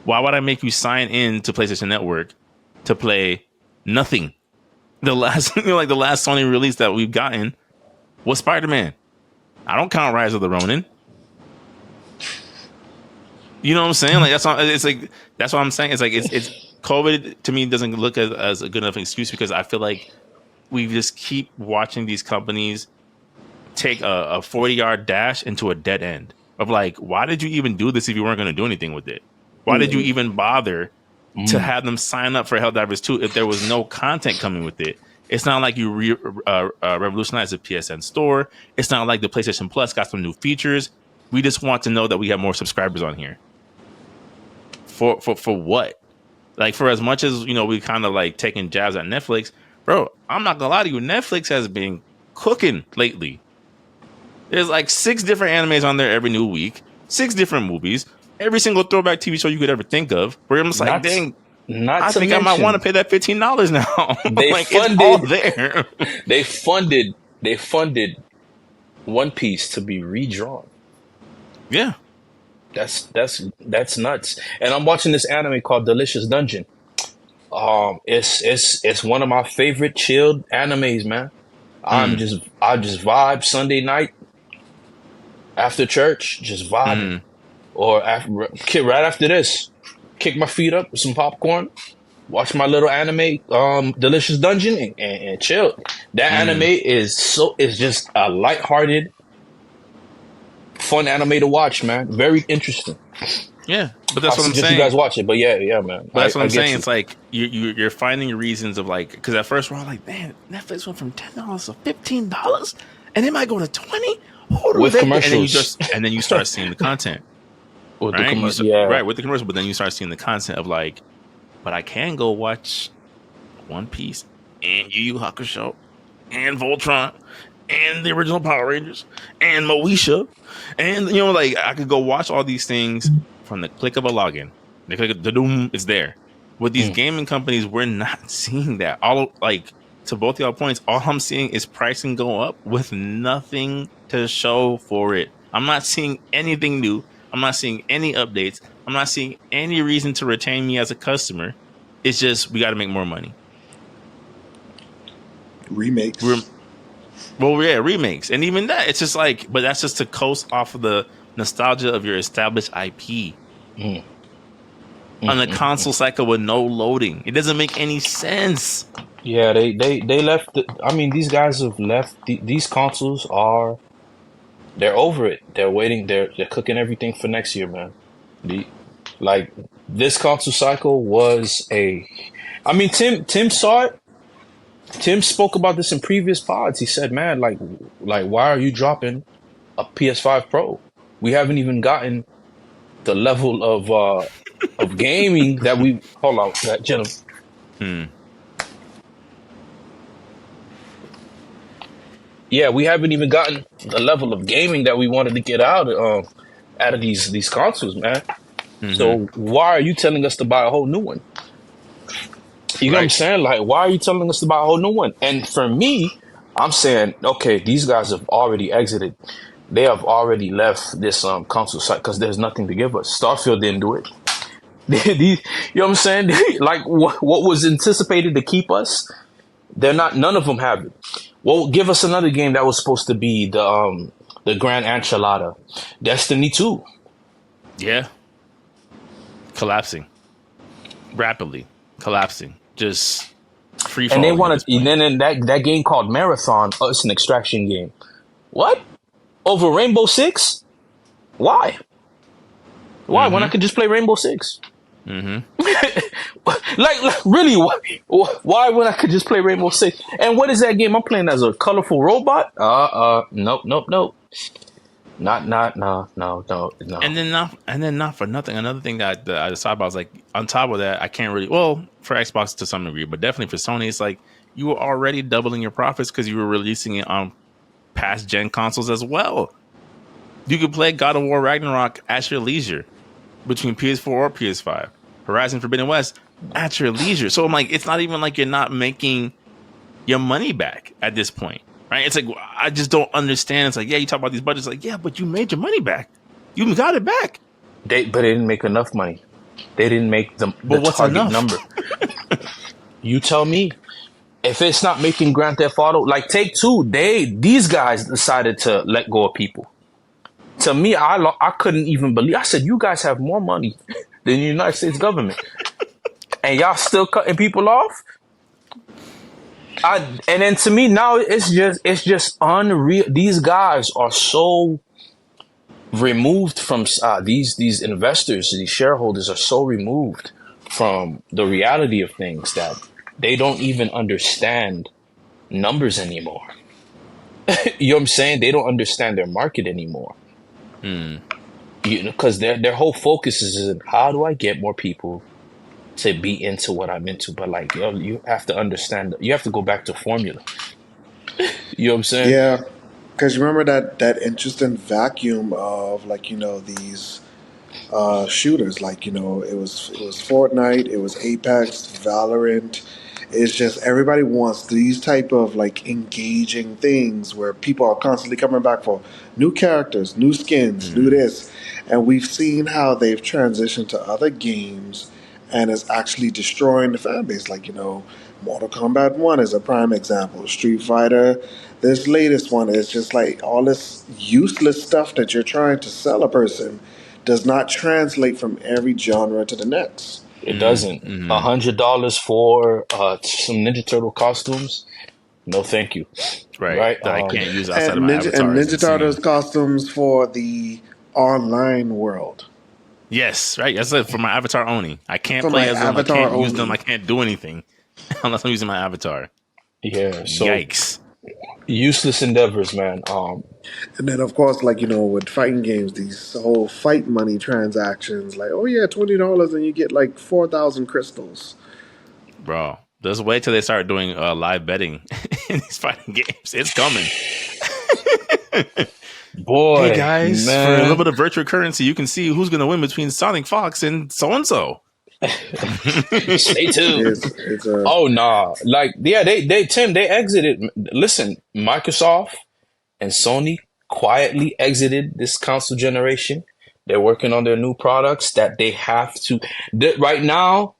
Why would I make you sign in to PlayStation Network to play nothing? The last, like the last Sony release that we've gotten was Spider-Man. I don't count Rise of the Ronin. You know what I'm saying? Like that's what I'm saying. It's like it's COVID to me doesn't look as a good enough excuse because I feel like we just keep watching these companies take a 40-yard dash into a dead end of like, why did you even do this if you weren't going to do anything with it? Why did you even bother to have them sign up for Helldivers 2 if there was no content coming with it? It's not like you revolutionized the PSN store. It's not like the PlayStation Plus got some new features. We just want to know that we have more subscribers on here. For what? Like, for as much as, you know, we kind of like taking jabs at Netflix, bro, I'm not gonna lie to you, Netflix has been cooking lately. There's like 6 different animes on there every new week, 6 different movies, every single throwback TV show you could ever think of. Where I'm just like, dang, I think I might want to pay that $15 now. They like, funded, it's all there. they funded One Piece to be redrawn. Yeah. That's nuts. And I'm watching this anime called Delicious Dungeon. It's one of my favorite chilled animes, man. I just vibe Sunday night after church, just vibing. Or right after this, kick my feet up with some popcorn, watch my little anime, Delicious Dungeon, and chill. That anime is just a lighthearted, fun anime to watch, man. Very interesting. Yeah, but that's what I'm saying. You guys watch it, but yeah, man. But that's what I'm saying. It's like you're finding reasons of like, because at first we're all like, man, Netflix went from $10 to $15, and it might go to $20 with commercials, and then you start seeing the content. With right? The commercial, right, with the commercial, but then you start seeing the content of like, but I can go watch One Piece and Yu Yu Hakusho and Voltron and the original Power Rangers and Moesha, and you know, like I could go watch all these things from the click of a login. The click of the doom is there. With these gaming companies, we're not seeing that. All like to both y'all points, all I'm seeing is pricing go up with nothing to show for it. I'm not seeing anything new. I'm not seeing any updates. I'm not seeing any reason to retain me as a customer. It's just we got to make more money. Remakes. Remakes. And even that, it's just like, but that's just to coast off of the nostalgia of your established IP. On the console cycle with no loading. It doesn't make any sense. Yeah, they left. These guys have left. These consoles they're over it. They're waiting. They're cooking everything for next year, man. This console cycle was Tim saw it. Tim spoke about this in previous pods. He said, man, like why are you dropping a PS5 Pro? We haven't even gotten the level of gaming that we hold on, that gentleman. Yeah, we haven't even gotten the level of gaming that we wanted to get out of these consoles, man. So why are you telling us to buy a whole new one? You know what I'm saying? Like, why are you telling us to buy a whole new one? And for me, I'm saying, okay, these guys have already exited. They have already left this console site because there's nothing to give us. Starfield didn't do it. You know what I'm saying? Like, what was anticipated to keep us, they're not. None of them have it. Well, give us another game that was supposed to be the Grand Enchilada, Destiny 2. Yeah, collapsing rapidly, just free fall. And they wanted, and then that game called Marathon. Oh, it's an extraction game. What? Over Rainbow Six? Why? When I could just play Rainbow Six? like really, why when I could just play Rainbow Six? And what is that game I'm playing as a colorful robot? Nope. No. And then not for nothing. Another thing that I decided about was like, on top of that, I can't really, well, for Xbox to some degree, but definitely for Sony, it's like you were already doubling your profits because you were releasing it on past gen consoles as well. You could play God of War Ragnarok at your leisure between PS4 or PS5. Horizon Forbidden West at your leisure. So I'm like, it's not even like you're not making your money back at this point, right? It's like, I just don't understand. It's like, yeah, you talk about these budgets, like, yeah, but you made your money back. You got it back. But they didn't make enough money. They didn't make the But what's target enough? number. You tell me. If it's not making Grand Theft Auto, like Take-Two, these guys decided to let go of people. To me, I couldn't even believe. I said, you guys have more money than the United States government, and y'all still cutting people off. And then to me now, it's just unreal. These guys are so removed from these investors, these shareholders are so removed from the reality of things that they don't even understand numbers anymore. You know what I'm saying? They don't understand their market anymore. Because their whole focus is in how do I get more people to be into what I'm into. But like, yo, you have to understand. You have to go back to formula. You know what I'm saying? Yeah, because remember that interesting vacuum of like these shooters. Like it was Fortnite, it was Apex, Valorant. It's just everybody wants these type of like engaging things where people are constantly coming back for new characters, new skins, new this, and we've seen how they've transitioned to other games, and it's actually destroying the fan base. Like Mortal Kombat One is a prime example. Street Fighter, this latest one is just like all this useless stuff that you're trying to sell a person does not translate from every genre to the next. It doesn't. $100 for some Ninja Turtle costumes? No, thank you. Right. Right? That I can't use outside of And my Ninja avatar. and Is Ninja insane. Turtles costumes for the online world. Yes, right. That's it for my avatar only. I can't For play my as them. I avatar can't use them. only. I can't do anything unless I'm using my avatar. Yeah. So Yikes. useless endeavors, man. And then of course, like with fighting games, these whole fight money transactions, like oh yeah, $20 and you get like 4,000 crystals. Bro, just wait till they start doing live betting in these fighting games. It's coming. Boy, Hey guys, for a little man. bit of virtual currency, you can see who's going to win between Sonic Fox and so and so. Stay tuned. It's a Oh nah, like yeah, they exited. Listen, Microsoft and Sony quietly exited this console generation. They're working on their new products that they have to. Right now,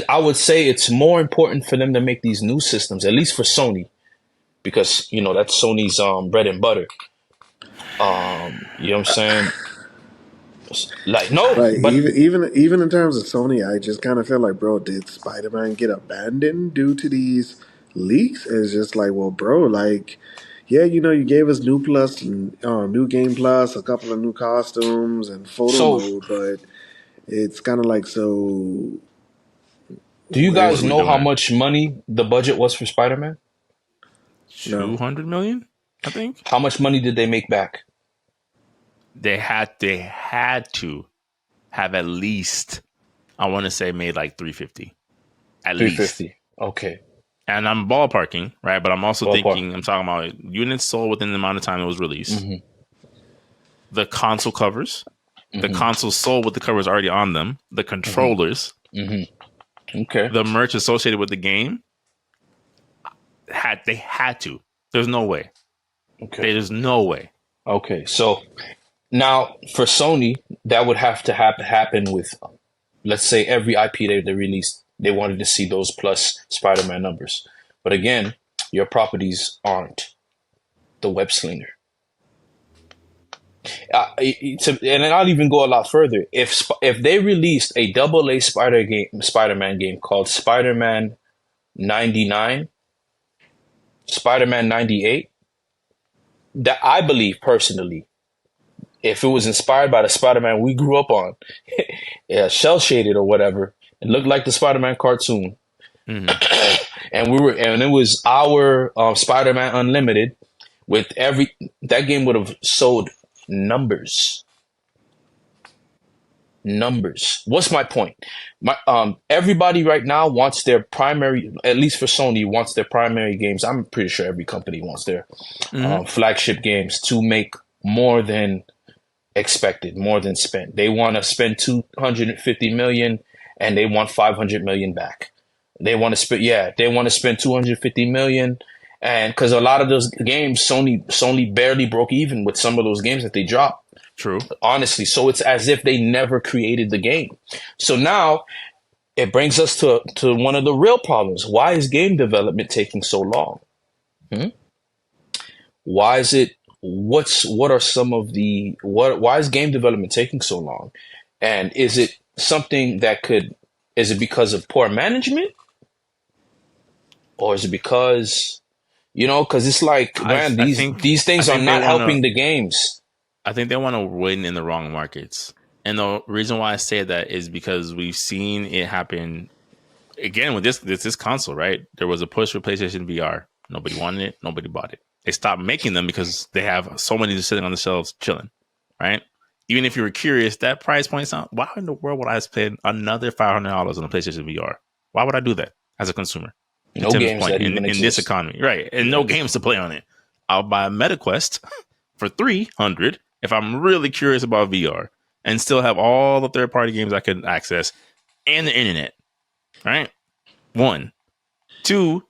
I would say it's more important for them to make these new systems, at least for Sony, because that's Sony's bread and butter. You know what I'm saying? Like no, like but even in terms of Sony, I just kind of feel like, bro, did Spider-Man get abandoned due to these leaks? It's just like, well, bro, like, yeah, you gave us new plus, new game plus, a couple of new costumes and photo so mode, but it's kind of like, so do you What guys are we where's know how doing? much money the budget was for Spider-Man? no? 200 million, I think. How much money did they make back? They had to have at least, I want to say, made like 350 at least. 350. Okay. And I'm ballparking, right? But I'm also Ballpark. I'm talking about units sold within the amount of time it was released. The console covers, the console sold with the covers already on them, the controllers, Okay. the merch associated with the game. They had to. There's no way. Okay. There's no way. Okay. So now for Sony, that would have to happen with, let's say, every IP they released. They wanted to see those plus Spider-Man numbers. But again, your properties aren't the web slinger. And then I'll even go a lot further. If they released a AA Spider-Man game called Spider-Man 99, Spider-Man 98, that I believe personally, if it was inspired by the Spider-Man we grew up on, yeah, shell shaded or whatever, it looked like the Spider-Man cartoon, and it was our Spider-Man Unlimited. That game would have sold numbers. What's my point? Everybody right now wants their primary, at least for Sony, wants their primary games. I'm pretty sure every company wants their flagship games to make more than expected, more than spent. They want to spend 250 million and they want 500 million back. They want to spend 250 million, and because a lot of those games, Sony barely broke even with some of those games that they dropped. True. Honestly, so it's as if they never created the game. So now it brings us to one of the real problems. Why is game development taking so long? Why is it? What are some of the what? Why is game development taking so long? And is it something that could? Is it because of poor management, or is it because Because it's like, man, I these things are think they not want helping to. the games. I think they want to win in the wrong markets, and the reason why I say that is because we've seen it happen again with this console. Right, there was a push for PlayStation VR. Nobody wanted it. Nobody bought it. They stopped making them because they have so many just sitting on the shelves chilling. Right. Even if you were curious, that price point's not. Why in the world would I spend another $500 on a PlayStation VR? Why would I do that as a consumer? To No Tim's games point, that even in this exist. economy, right? And no games to play on it. I'll buy a MetaQuest for 300 if I'm really curious about VR, and still have all the third party games I can access and the internet. Right? One, two.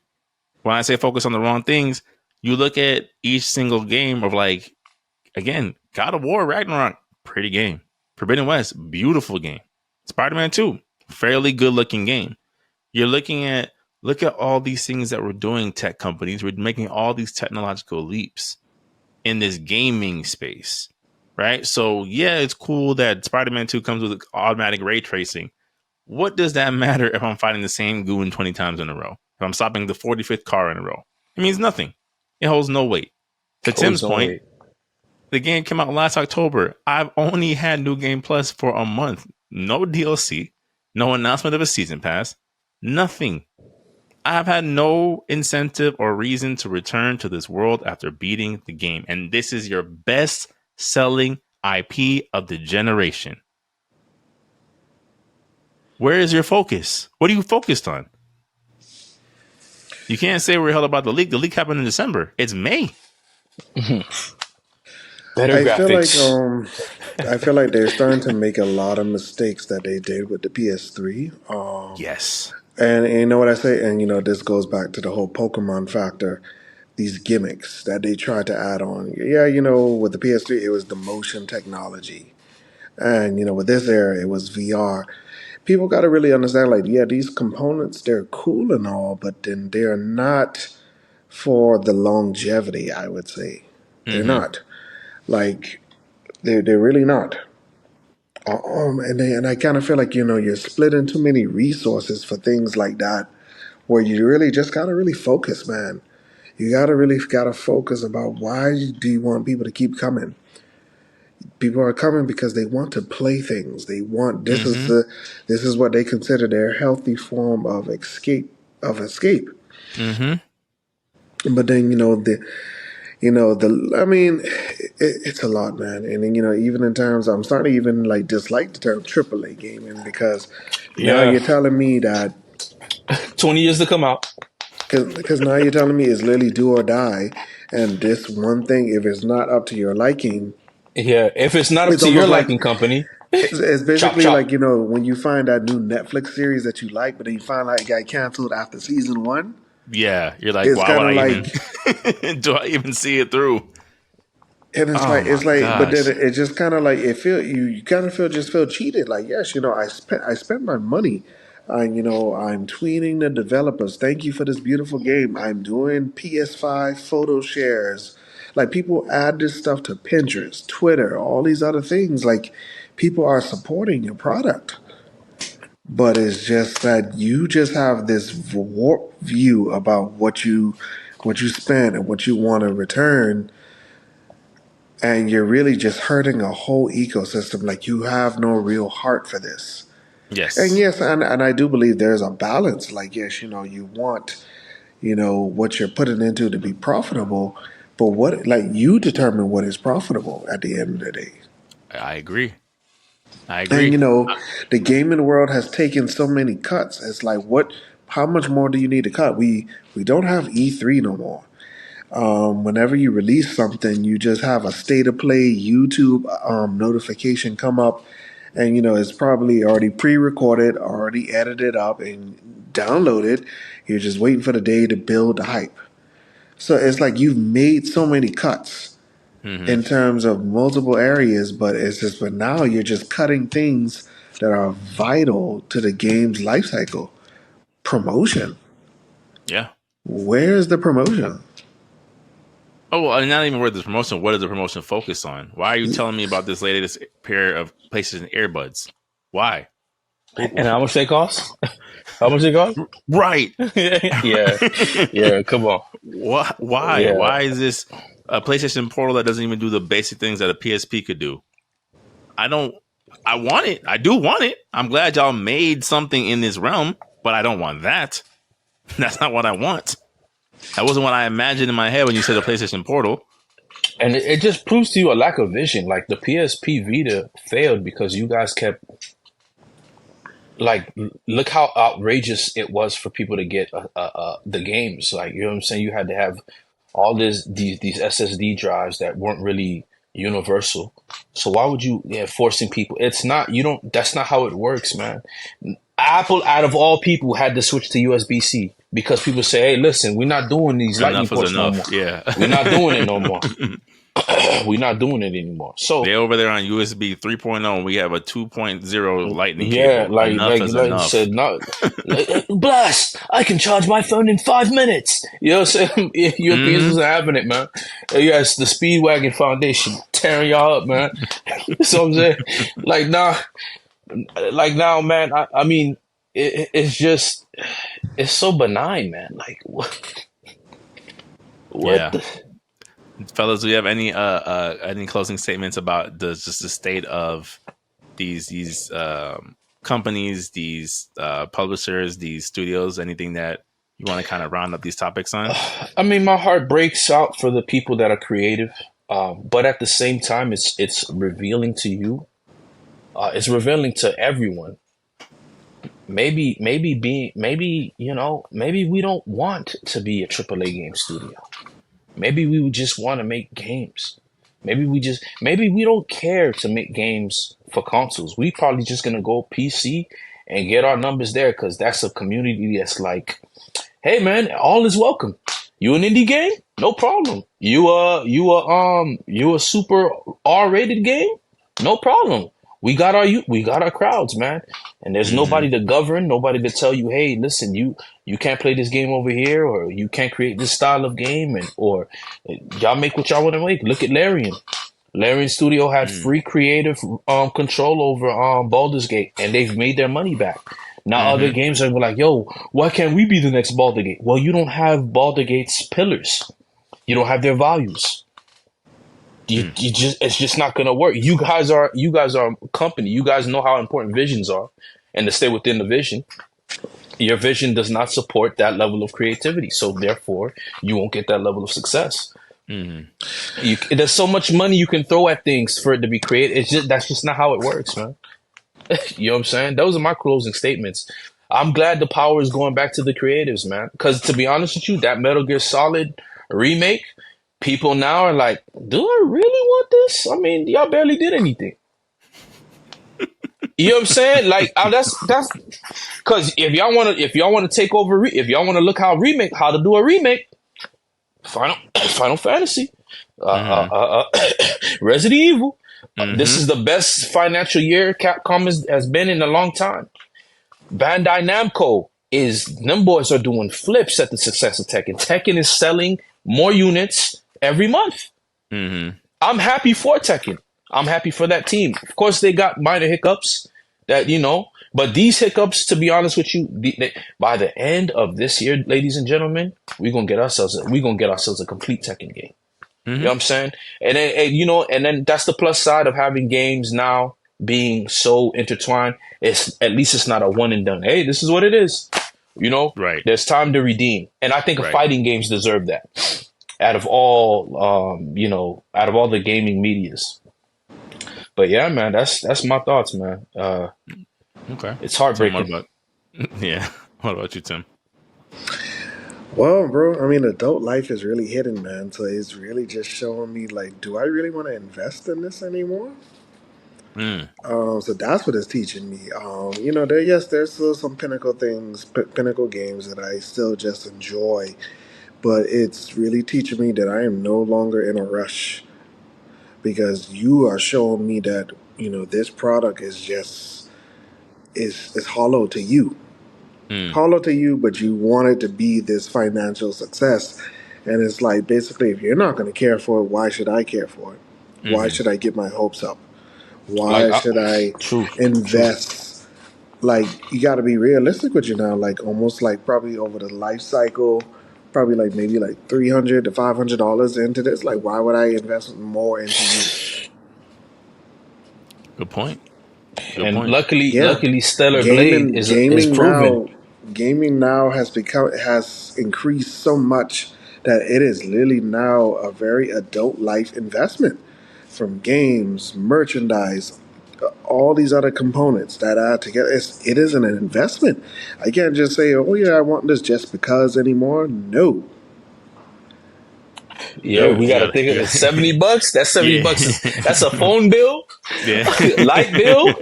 When I say focus on the wrong things, you look at each single game of like, again, God of War Ragnarok, pretty game. Forbidden West, beautiful game. Spider-Man 2, fairly good looking game. You're look at all these things that we're doing, tech companies. We're making all these technological leaps in this gaming space, right? So yeah, it's cool that Spider-Man 2 comes with automatic ray tracing. What does that matter if I'm fighting the same goon 20 times in a row? If I'm stopping the 45th car in a row? It means nothing. It holds no weight. To Holds Tim's no point, weight. the game came out last October. I've only had New Game Plus for a month. No DLC, no announcement of a season pass, nothing. I've had no incentive or reason to return to this world after beating the game. And this is your best selling IP of the generation. Where is your focus? What are you focused on? You can't say we're held about the leak. The leak happened in December. It's May. Better I feel like graphics. I feel like they're starting to make a lot of mistakes that they did with the PS3. Yes. And you know what I say? And this goes back to the whole Pokemon factor. These gimmicks that they tried to add on. Yeah, with the PS3, it was the motion technology. And, with this era, it was VR. People got to really understand, like, yeah, these components, they're cool and all, but then they're not for the longevity, I would say. They're Mm-hmm. not. Like, they're really not. And I kind of feel like, you're splitting too many resources for things like that, where you really just got to really focus, man. You gotta focus about why do you want people to keep coming. People are coming because they want to play things. They want Mm-hmm. this is what they consider their healthy form of escape. Mm-hmm. But then the I mean, it's a lot, man. And then even in terms, I'm starting to even like dislike the term AAA gaming because now Yeah. you're telling me that 20 years to come out. because now you're telling me it's literally do or die, and this one thing, if it's not up to your liking, Yeah. If it's not up it's to your almost like liking, company, it's chop basically like chop. when you find that new Netflix series that you like, but then you find out it got canceled after season one. Yeah. You're like, It's why kind would of I even like, do I even see it through? and Oh my but then gosh. it just kind of like it feel you kind of feel cheated. Like yes, I spent my money. I'm tweeting the developers. Thank you for this beautiful game. I'm doing PS5 photo shares. Like people add this stuff to Pinterest, Twitter, all these other things. Like people are supporting your product. But it's just that you just have this warped view about what you spend and what you want to return, and you're really just hurting a whole ecosystem. Like you have no real heart for this. And Yes. yes, and I do believe there's a balance. Like yes, you want what you're putting into to be profitable, but what like you determine what is profitable at the end of the day. I agree. I And agree. the gaming world has taken so many cuts. It's like what? How much more do you need to cut? We don't have E3 no more. Whenever you release something, you just have a state of play YouTube notification come up, and it's probably already pre-recorded, already edited up and downloaded. You're just waiting for the day to build the hype. So it's like you've made so many cuts Mm-hmm. in terms of multiple areas, but it's just but now you're just cutting things that are vital to the game's life cycle. Promotion. Yeah. Where's the promotion? Oh, well, not even where the promotion. What does the promotion focus on? Why are you telling me about this latest pair of PlayStation earbuds? Why? And how much they cost? How much they cost? Right. Yeah. Come on. What? Why? Yeah. Why is this a PlayStation Portal that doesn't even do the basic things that a PSP could do? I want it. I do want it. I'm glad y'all made something in this realm, but I don't want that. That's not what I want. That wasn't what I imagined in my head when you said the PlayStation Portal. And it just proves to you a lack of vision. Like the PSP Vita failed because you guys kept, like, look how outrageous it was for people to get the games. Like, you know what I'm saying? You had to have all these SSD drives that weren't really universal. So why would you forcing people? That's not how it works, man. Apple, out of all people, had to switch to USB-C because people say, hey, listen, we're not doing these lightning ports no more. Yeah. We're not doing it no more. We're not doing it anymore. So they're over there on USB 3.0 and we have a 2.0 lightning yeah, cable. like enough. said, not blast. I can charge my phone in 5 minutes. You know what I'm saying? Europeans isn't having it, man. Yes, the Speedwagon Foundation tearing y'all up, man. So I'm saying, like now, man. I mean, it's just, it's so benign, man. Like what? Yeah. The? Fellas, do you have any closing statements about the state of these companies, these publishers, these studios? Anything that you want to kind of round up these topics on? I mean, my heart breaks out for the people that are creative, but at the same time, it's revealing to you. It's revealing to everyone. Maybe we don't want to be a AAA game studio. Maybe we would just want to make games. Maybe we don't care to make games for consoles. We probably just gonna go PC and get our numbers there because that's a community that's like, hey man, all is welcome. You an indie game? No problem. You a super R-rated game? No problem. We got our crowds, man. And there's nobody to govern, nobody to tell you, hey, listen, you can't play this game over here, or you can't create this style of game, or y'all make what y'all want to make. Look at Larian. Larian Studio had free creative control over Baldur's Gate, and they've made their money back. Now other games are like, yo, why can't we be the next Baldur's Gate? Well, you don't have Baldur's Gate's pillars. You don't have their values. It's just not gonna work. You guys are a company. You guys know how important visions are, and to stay within the vision, your vision does not support that level of creativity. So therefore, you won't get that level of success. There's so much money you can throw at things for it to be created. That's just not how it works, man. You know what I'm saying? Those are my closing statements. I'm glad the power is going back to the creatives, man. Because to be honest with you, that Metal Gear Solid remake. People now are like, do I really want this? I mean, y'all barely did anything. You know what I'm saying? Like, that's because if y'all want to take over, if y'all want to look how to do a remake, Final Fantasy, Resident Evil. This is the best financial year Capcom has been in a long time. Bandai Namco them boys are doing flips at the success of Tekken. Tekken is selling more units every month. I'm happy for Tekken. I'm happy for that team. Of course, they got minor hiccups that, but these hiccups, to be honest with you, by the end of this year, ladies and gentlemen, we're gonna get ourselves a complete Tekken game. You know what I'm saying? And then, and then that's the plus side of having games now being so intertwined. At least it's not a one and done. Hey, this is what it is. Right. There's time to redeem, and I think fighting games deserve that. Out of all, the gaming medias. But yeah, man, that's my thoughts, man. Okay, it's heartbreaking. What about you, Tim? Well, bro, I mean, adult life is really hidden, man. So it's really just showing me, like, do I really want to invest in this anymore? Mm, So that's what it's teaching me. There's still some pinnacle things, pinnacle games that I still just enjoy, but it's really teaching me that I am no longer in a rush because you are showing me that this product is just is hollow to you, mm, hollow to you, but you want it to be this financial success, and it's like basically if you're not going to care for it, why should I care for it? Why hmm. should I get my hopes up? Like, Why should I true, true. invest? Like you got to be realistic with you now. Like almost like probably over the life cycle, probably like maybe like $300 to $500 into this. Like why would I invest more into you? Good point. Good And point. Yeah, luckily, Stellar Blade gaming is gaming proven. now gaming now has increased so much that it is literally now a very adult life investment from games, merchandise, all these other components that add together. It is an investment. I can't just say, "Oh yeah, I want this just because" anymore. No, Yeah, no. we got to think of You it. gotta, $70. That yeah, $70 that's a phone bill, yeah. light bill,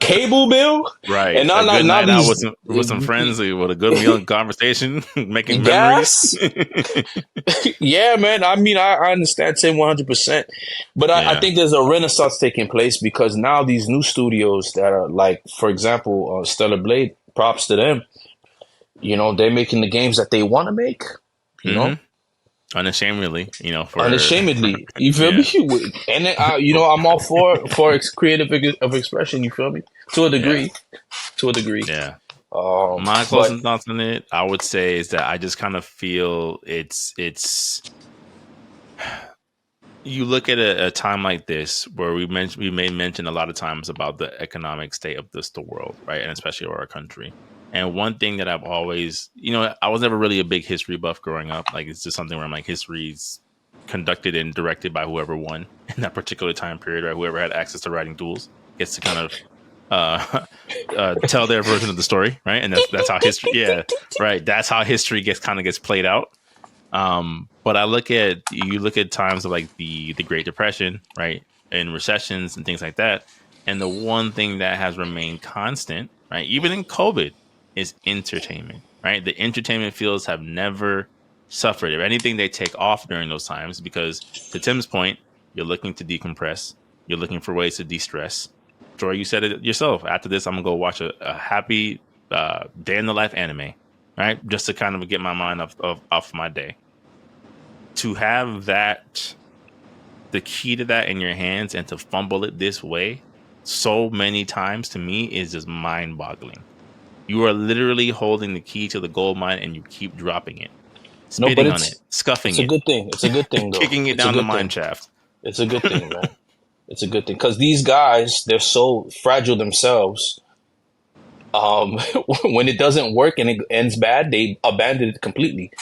cable bill, Right. and A good now night out these with some friends with a good meal and conversation, making memories. gas. Yeah, man. I mean, I understand Tim 100%, but I Yeah. think there's a renaissance taking place because now these new studios that are like, for example, Stellar Blade. Props to them. They're making the games that they want to make. You Hmm. know, Unashamedly, for unashamedly. You feel me? yeah, And then, I'm all for creative of expression. You feel me? To a yeah, degree. To a degree. yeah. My But closing thoughts on it, I would say, is that I just kind of feel it's you look at a time like this where we made mention a lot of times about the economic state of the world, right, and especially our country. And one thing that I've always, I was never really a big history buff growing up. Like it's just something where I'm like, history's conducted and directed by whoever won in that particular time period, right? Whoever had access to writing tools gets to kind of tell their version of the story, right? And that's how history, yeah, right. That's how history gets played out. But you look at times of like the Great Depression, right, and recessions and things like that, and the one thing that has remained constant, right, even in COVID, is entertainment, right? The entertainment fields have never suffered. If anything, they take off during those times because, to Tim's point, you're looking to decompress, you're looking for ways to de-stress. Troy, you said it yourself. After this, I'm gonna go watch a happy day in the life anime, right, just to kind of get my mind off my day. To have that, the key to that in your hands and to fumble it this way so many times, to me is just mind boggling. You are literally holding the key to the gold mine and you keep dropping it, no, but spitting on it, it's scuffing a it, good thing. It's a good thing, though. kicking it It's a down the good mine thing. shaft. It's a good thing, man. It's a good thing because these guys, they're so fragile themselves. When it doesn't work and it ends bad, they abandon it completely,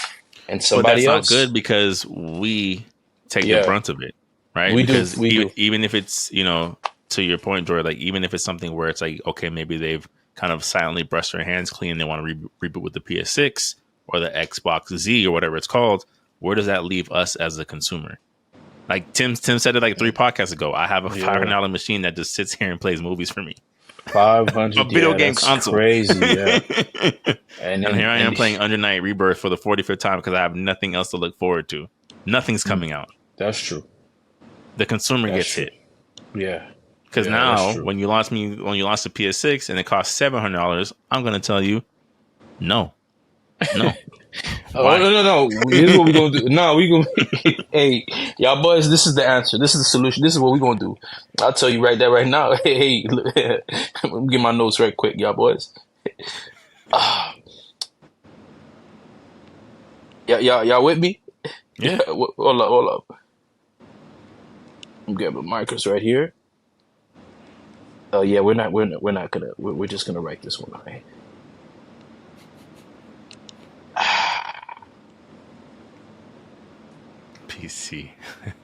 and But that's somebody not else. good because we take the Yeah, brunt of it, right? we do. Because We do. even if it's, to your point, Joy, like even if it's something where it's like, okay, maybe they've kind of silently brushed their hands clean, they want to reboot with the PS6 or the Xbox Z or whatever it's called. Where does that leave us as a consumer? Like Tim said it like 3 podcasts ago. I have a Yeah, $500 machine that just sits here and plays movies for me. A 500. video Yeah, game that's console. crazy. Yeah, and And here I am and playing Under Night Rebirth for the 45th time because I have nothing else to look forward to. Nothing's coming out. that's true. The consumer That's gets true. hit. Yeah, Because yeah, that's now, true. when you launch the PS6 and it costs $700, I'm going to tell you, no, no. Oh, Why? no. Here's what we're gonna do. No, we gonna. Hey, y'all boys, this is the answer. This is the solution. This is what we're gonna do. I'll tell you right there, right now. Hey, look, let me get my notes right quick, y'all boys. Ah, y'all with me? Yeah. Hold up. I'm getting the markers right here. Oh yeah, we're not gonna. We're just gonna write this one. Right? PC.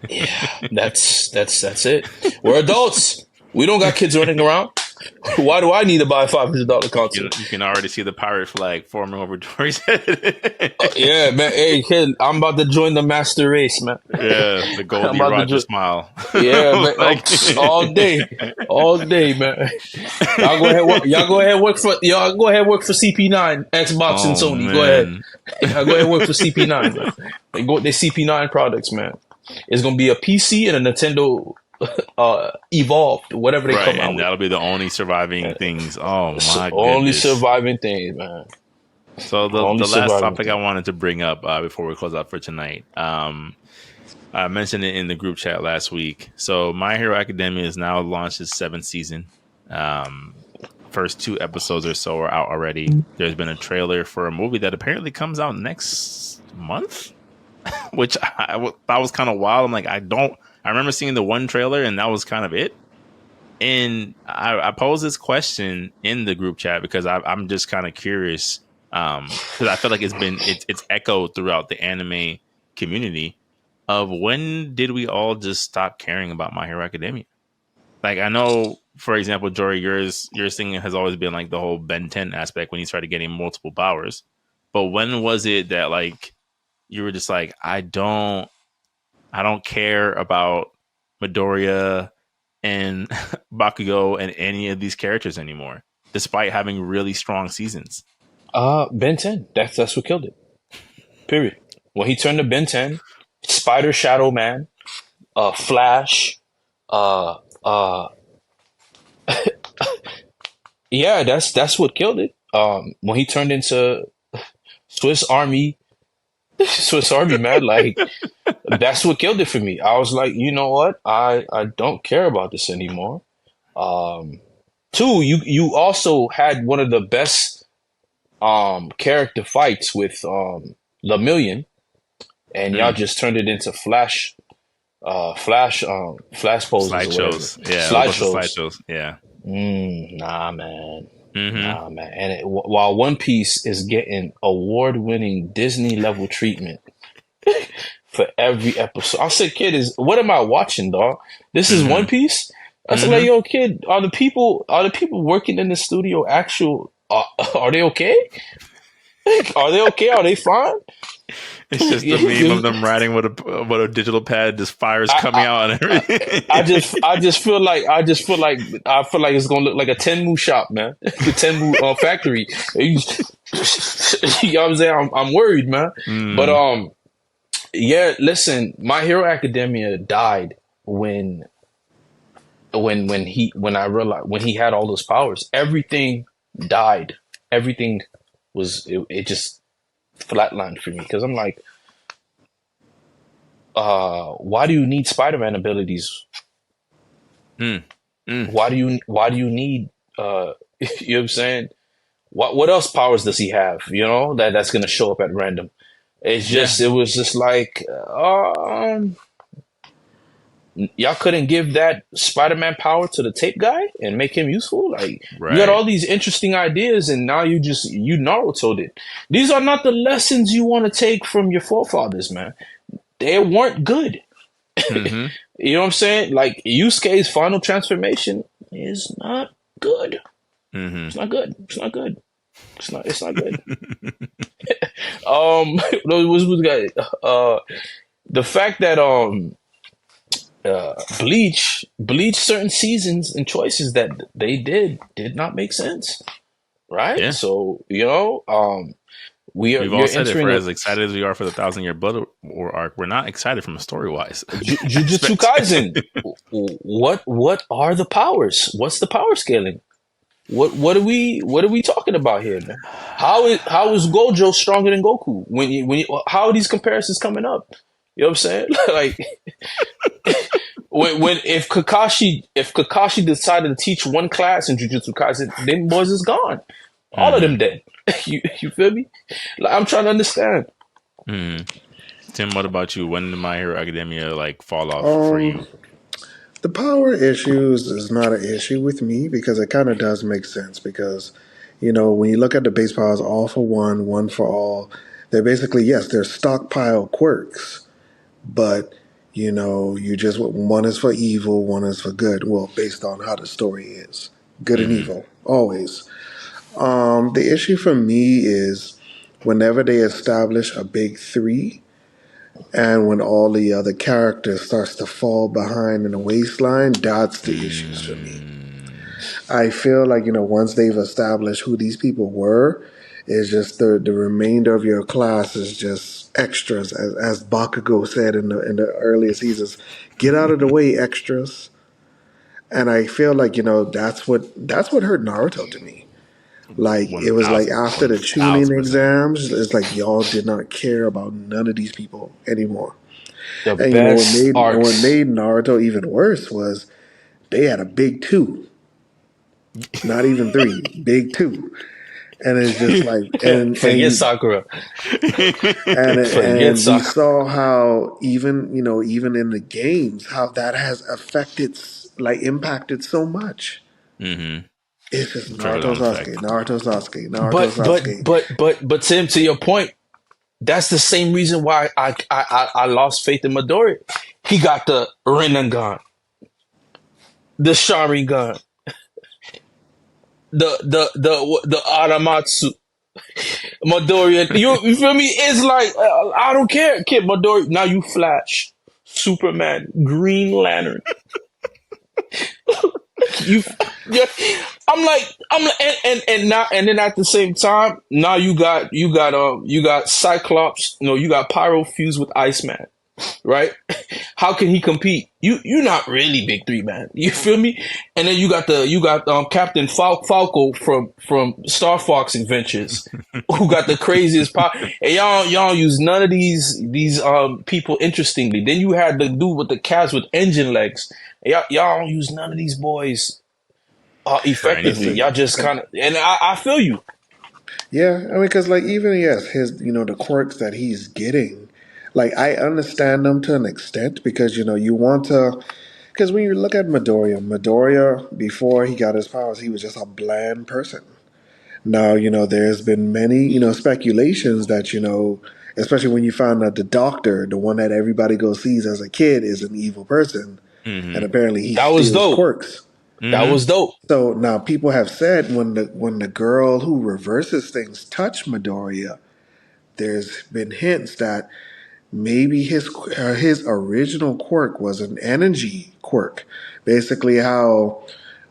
Yeah, that's it. We're adults. We don't got kids running around. Why do I need to buy a $500 console? You can already see the pirate flag forming over Dory's head. Yeah, man. Hey, kid, I'm about to join the master race, man. Yeah, the I'm Goldie about to Roger join. smile. Yeah, man. Like- All day, man. Y'all go ahead. Y'all go ahead. Work for CP9, Xbox and Oh Sony. Go ahead. man. Y'all go ahead. Work for CP9, man. They CP9 products, man. It's gonna be a PC and a Nintendo Evolved, whatever they Right, come out and with. that'll be the only surviving things. Oh my Only goodness. surviving things, man. So the Only last surviving topic I wanted to bring up before we close out for tonight, I mentioned it in the group chat last week. So My Hero Academia has now launched its 7th season. First 2 episodes or so are out already. There's been a trailer for a movie that apparently comes out next month, which I thought was kind of wild. I'm like, I remember seeing the one trailer and that was kind of it. And I posed this question in the group chat because I'm just kind of curious, because I feel like it's echoed throughout the anime community of when did we all just stop caring about My Hero Academia? Like, I know, for example, Jory, your thing has always been like the whole Ben 10 aspect when you started getting multiple powers. But when was it that like you were just like, I don't care about Midoriya and Bakugo and any of these characters anymore, despite having really strong seasons? Ben 10. That's what killed it. Period. When he turned to Ben 10, Spider Shadow Man, Flash, yeah, that's what killed it. When he turned into Swiss Army man, like that's what killed it for me. I was like, you know what? I don't care about this anymore. Two, you also had one of the best character fights with the Million, and y'all just turned it into flash flash poses or whatever. Slideshows. Yeah. Slideshows. Yeah. Nah, man. Nah, man. And while One Piece is getting award-winning Disney level treatment for every episode, I said, "Kid, what am I watching, dog? This is One Piece." I said, "Like, yo, kid, are the people working in the studio actual? Are they okay? Are they okay? Are they fine?" It's just the meme of them riding with a digital pad, just fires coming out and everything. I just feel like it's gonna look like a Tenmu shop, man. The Tenmu factory. You know what I'm saying? I'm worried, man. But yeah. Listen, My Hero Academia died when I realized when he had all those powers, everything died. Everything it just flatlined for me because I'm like, why do you need Spider-Man abilities? Why do you need you know what I'm saying? What else powers does he have? You know, that's gonna show up at random. It's just it was just like y'all couldn't give that Spider-Man power to the tape guy and make him useful. Like you got all these interesting ideas, and now you Naruto'd it. These are not the lessons you want to take from your forefathers, man. They weren't good. You know what I'm saying? Like Yusuke's final transformation is not good. It's not good. It's not good. It's not good. The fact that Bleach certain seasons and choices that they did not make sense, right? Yeah. So you know, we've all said it. For as excited as we are for the 1,000-Year Blood War arc, we're not excited from a story wise. Jujutsu Kaisen. What are the powers? What's the power scaling? What are we talking about here, man? How is Gojo stronger than Goku? How are these comparisons coming up? You know what I'm saying? Like if Kakashi decided to teach one class in Jujutsu Kaisen, them boys is gone. All of them dead. You feel me? Like, I'm trying to understand. Tim, what about you? When did My Hero Academia like fall off for you? The power issues is not an issue with me because it kind of does make sense because, you know, when you look at the base powers, all for one, one for all, they're basically, yes, they're stockpile quirks, but, you know, one is for evil, one is for good. Well, based on how the story is. good and evil, always. The issue for me is whenever they establish a big three, and when all the other characters starts to fall behind in the waistline, that's the issues for me. I feel like, once they've established who these people were, it's just the remainder of your class is just extras, as Bakugo said in the earlier seasons. Get out of the way, extras. And I feel like, that's what hurt Naruto to me. Like, it was like after the tuning 1000%. exams, it's like y'all did not care about none of these people anymore. The And best what arcs. made Naruto even worse was they had a big two, not even three, big two. And it's just like, Forget Sakura. Forget and we Sakura. saw how even in the games how that has affected, like, impacted so much. Mm-hmm. It's just Trickle Naruto down effect. Sasuke, Naruto Sasuke, Naruto But but Sasuke. but but but Tim, to your point, that's the same reason why I lost faith in Midori. He got the Rinnegan, the Sharingan, the Aramatsu. Midori, you feel me? It's like I don't care, kid. Midori, now you Flash, Superman, Green Lantern. You, yeah, and now and then at the same time, now you got Cyclops, you got Pyro fused with Iceman, right? How can he compete? You're not really big three, man. You feel me? And then you got Captain Falco from Star Fox Adventures, who got the craziest power. And y'all use none of these people interestingly. Then you had the dude with the calves with engine legs. Y'all don't use none of these boys For effectively. anything. Y'all just kind of, and I feel you. Yeah, I mean, because like even yes, his the quirks that he's getting, like I understand them to an extent because you want to, because when you look at Midoriya before he got his powers, he was just a bland person. Now there's been many speculations that especially when you find out the doctor, the one that everybody goes sees as a kid, is an evil person, and Mm-hmm. apparently he That was steals dope. quirks. That Mm-hmm. was dope. So now people have said when the girl who reverses things touched Midoriya, there's been hints that maybe his original quirk was an energy quirk. Basically, how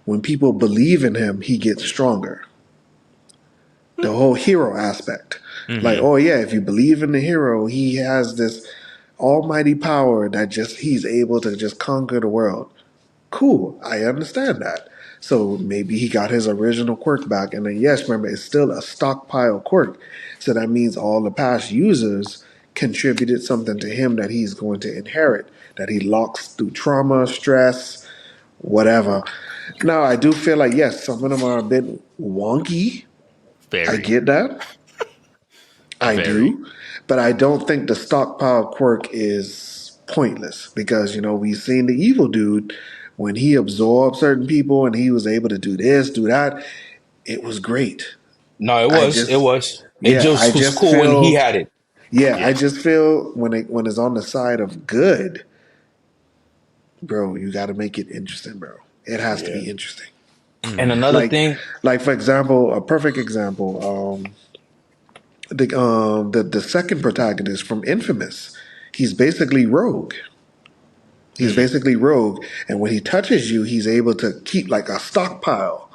when people believe in him, he gets stronger. The whole hero aspect, like, Mm-hmm. oh yeah, if you believe in the hero, he has this almighty power that just he's able to just conquer the world. Cool, I understand that. So maybe he got his original quirk back, and then yes, remember it's still a stockpile quirk. So that means all the past users contributed something to him that he's going to inherit, that he locks through trauma, stress, whatever. Now I do feel like yes, some of them are a bit wonky. I Very. get that. I Very. do. But I don't think the stockpile quirk is pointless because, we've seen the evil dude when he absorbed certain people and he was able to do this, do that. It was great. No, it I was. It just, was. It yeah, I just was just cool when he feel, had it. yeah, I Yeah. just feel when it's on the side of good, bro, you got to make it interesting, bro. It has to Yeah. be interesting. And Mm-hmm. another Like, thing, like for example, a perfect example. The second protagonist from Infamous, he's basically rogue. He's Mm. basically rogue, and when he touches you, he's able to keep like a stockpile.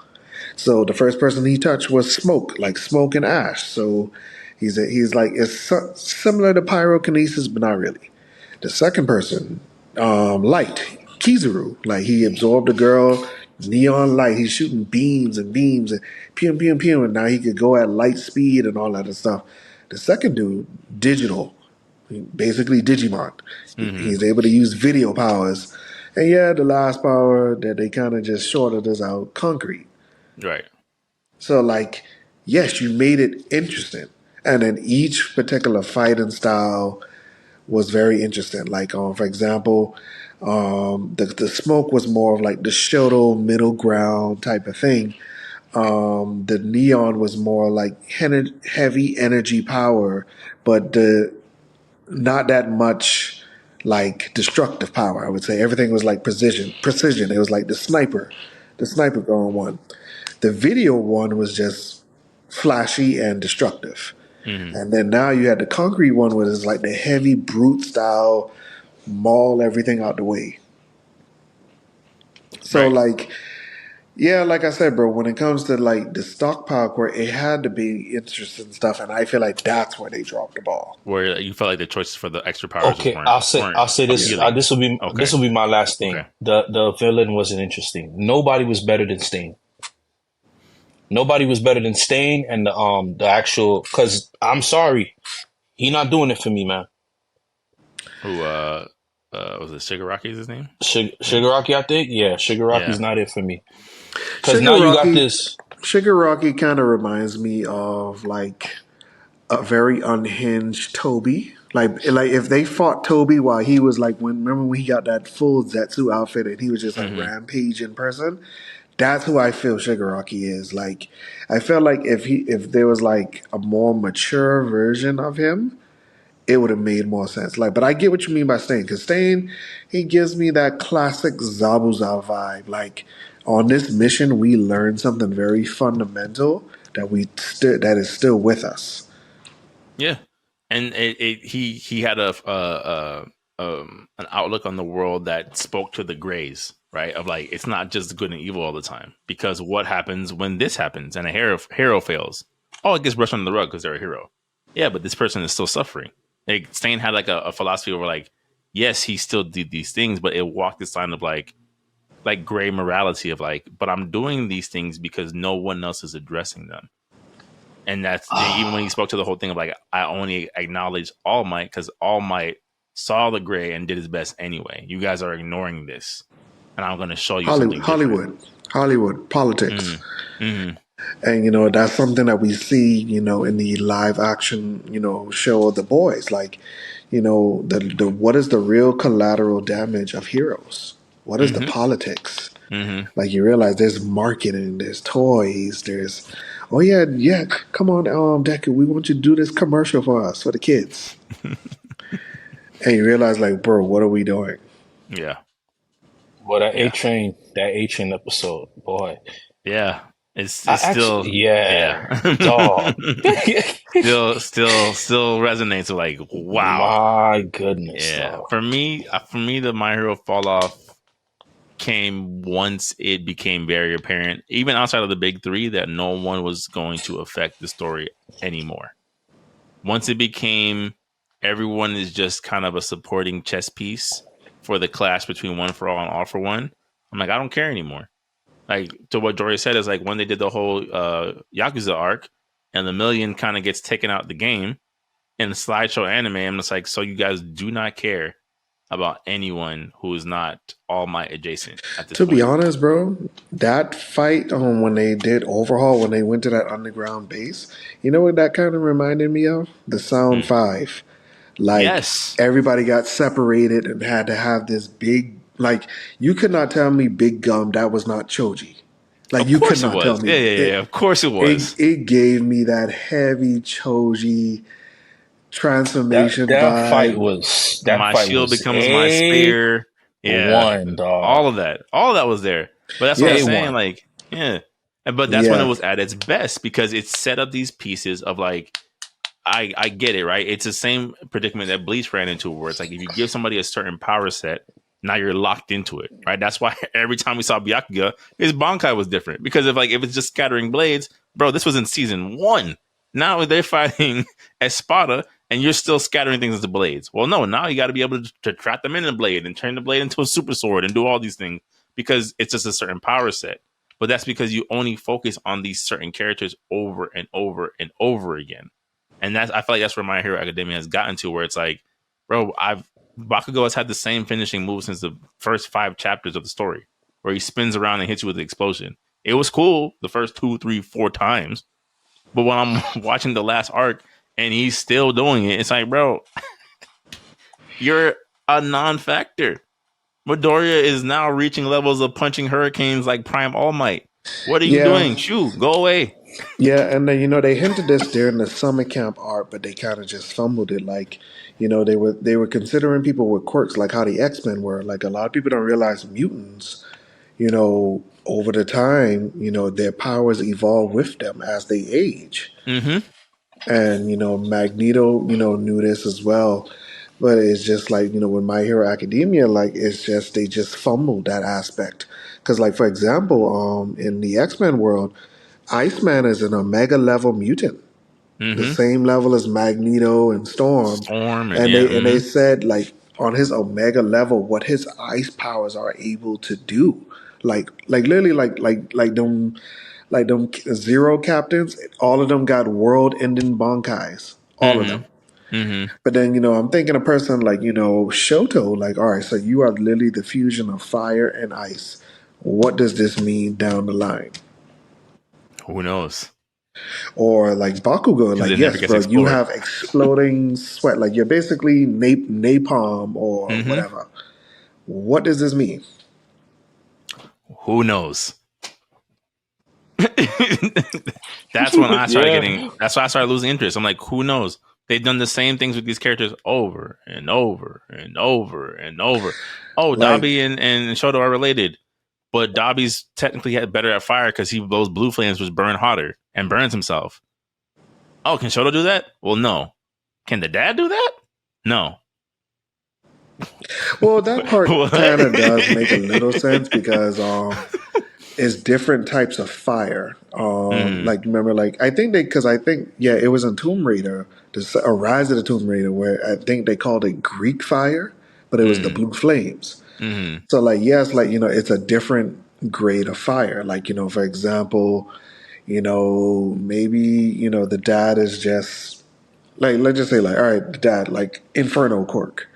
So the first person he touched was Smoke, like smoke and ash. So he's like it's similar to pyrokinesis, but not really. The second person, Light, Kizaru, like he absorbed a girl, neon light. He's shooting beams and beams and pew pew pew, and now he could go at light speed and all that other stuff. The second dude, Digital, basically Digimon. Mm-hmm. He's able to use video powers. And yeah, the last power that they kind of just shorted us out, Concrete. Right. So, like, yes, you made it interesting. And then each particular fighting style was very interesting. Like, for example, the smoke was more of like the Shoto middle ground type of thing. The neon was more like heavy energy power, but the not that much like destructive power. I would say everything was like precision. It was like the sniper The sniper gun one. The video one was just flashy and destructive. Mm-hmm. And then now you had the concrete one, where it's like the heavy brute style, maul everything out the way. So Right. like, yeah, like I said, bro, when it comes to like the stockpile core, it had to be interesting stuff, and I feel like that's where they dropped the ball. Where you felt like the choices for the extra powers just Okay, weren't I'll say this. appealing. This will be my last thing. Okay. The villain wasn't interesting. Nobody was better than Stain. Nobody was better than Stain, and the actual, because I'm sorry, he not doing it for me, man. Who was it? Shigaraki is his name? Shigaraki, I think. Yeah, Shigaraki's not it for me. Because now you got Shigaraki, this. Shigaraki kind of reminds me of like a very unhinged Toby. Like if they fought Toby while he was like, remember when he got that full Zetsu outfit and he was just like Mm-hmm. rampage in person. That's who I feel Shigaraki is. Like I felt like if there was like a more mature version of him, it would have made more sense. Like, but I get what you mean by Stain, because Stain, he gives me that classic Zabuza vibe. Like on this mission, we learned something very fundamental that is still with us. Yeah, and he had an outlook on the world that spoke to the grays, right? Of like, it's not just good and evil all the time. Because what happens when this happens and a hero fails? Oh, it gets brushed under the rug because they're a hero. Yeah, but this person is still suffering. Like Stain had like a philosophy over like, yes, he still did these things, but it walked this line of like gray morality of like, but I'm doing these things because no one else is addressing them. And that's even when he spoke to the whole thing of like, I only acknowledge All Might because All Might saw the gray and did his best anyway. You guys are ignoring this, and I'm going to show you something different. Hollywood politics. Mm-hmm. And that's something that we see in the live action show of The Boys. Like the what is the real collateral damage of heroes? What is the Mm-hmm. politics? Mm-hmm. Like you realize there's marketing, there's toys, there's oh yeah, come on, Deku, we want you to do this commercial for us for the kids. And you realize like, bro, what are we doing? Yeah. Well, that A-Train episode, boy. Yeah. It's still, dog. still resonates with like, wow. My goodness. Yeah. Dog. For me, the My Hero fall off came once it became very apparent, even outside of the big three, that no one was going to affect the story anymore. Once it became everyone is just kind of a supporting chess piece for the clash between One for All and All for One, I'm like, I don't care anymore. Like, to what Dory said is like when they did the whole Yakuza arc and the million kind of gets taken out the game in the slideshow anime, I'm just like, so you guys do not care about anyone who is not All Might adjacent at this To point. be honest, bro, that fight when they did Overhaul, when they went to that underground base, you know what that kind of reminded me of? The Sound 5. Like, yes, everybody got separated and had to have this big, like, you could not tell me Big Gum that was not Choji. Like, of you course could it not tell was. me. Yeah. Of course it was. It gave me that heavy Choji transformation That vibe. fight was my shield becomes my spear. Yeah, one, dog. all of that was there. But that's what I'm saying. Like, yeah, but that's when it was at its best because it set up these pieces of like, I get it, right? It's the same predicament that Bleach ran into, where it's like if you give somebody a certain power set, now you're locked into it, right? That's why every time we saw Byakuya, his Bankai was different because if it's just scattering blades, bro, this was in season 1. Now they're fighting Espada, and you're still scattering things into blades. Well, no, now you got to be able to trap them in a blade and turn the blade into a super sword and do all these things because it's just a certain power set. But that's because you only focus on these certain characters over and over and over again. And I feel like that's where My Hero Academia has gotten to, where it's like, bro, Bakugo has had the same finishing move since the first 5 chapters of the story, where he spins around and hits you with an explosion. It was cool the first 2, 3, 4 times, but when I'm watching the last arc and he's still doing it, it's like, bro, you're a non-factor. Midoriya is now reaching levels of punching hurricanes like Prime All Might. What are you doing? Shoot, go away. Yeah, and then they hinted this during the summer camp art, but they kind of just fumbled it. Like, they were considering people with quirks, like how the X-Men were. Like a lot of people don't realize mutants, over the time, their powers evolve with them as they age. Mm-hmm. And, Magneto, knew this as well. But it's just like, with My Hero Academia, like, it's just, they just fumbled that aspect. Because, like, for example, in the X-Men world, Iceman is an Omega level mutant, the Mm-hmm. same level as Magneto and Storm. Storm and And yeah. they said, like, on his Omega level, what his ice powers are able to do. Like literally like them zero captains, all of them got world ending bankais. All of Mm-hmm. them. Mm-hmm. But then, I'm thinking a person like, Shoto, like, all right, so you are literally the fusion of fire and ice. What does this mean down the line? Who knows? Or like Bakugo, Because like, it never yes, gets bro, you explored. have exploding sweat. Like, you're basically napalm or Mm-hmm. whatever. What does this mean? Who knows? That's when I started getting. That's why I started losing interest. I'm like, who knows? They've done the same things with these characters over and over and over and over. Oh, Like, Dobby and Shoto are related, but Dobby's technically better at fire because he blows blue flames, which burn hotter and burns himself. Oh, can Shoto do that? Well, no. Can the dad do that? No. well, that part kind of does make a little sense What? because it's different types of fire. Mm, Like, remember, like, because I think, yeah, it was in Tomb Raider, a Rise of the Tomb Raider, where I think they called it Greek fire, but it was the mm, blue flames. mm, So, like, yes, like, it's a different grade of fire. Like, for example, maybe, the dad is just, like, let's just say, like, all right, the dad, like, Inferno Quirk.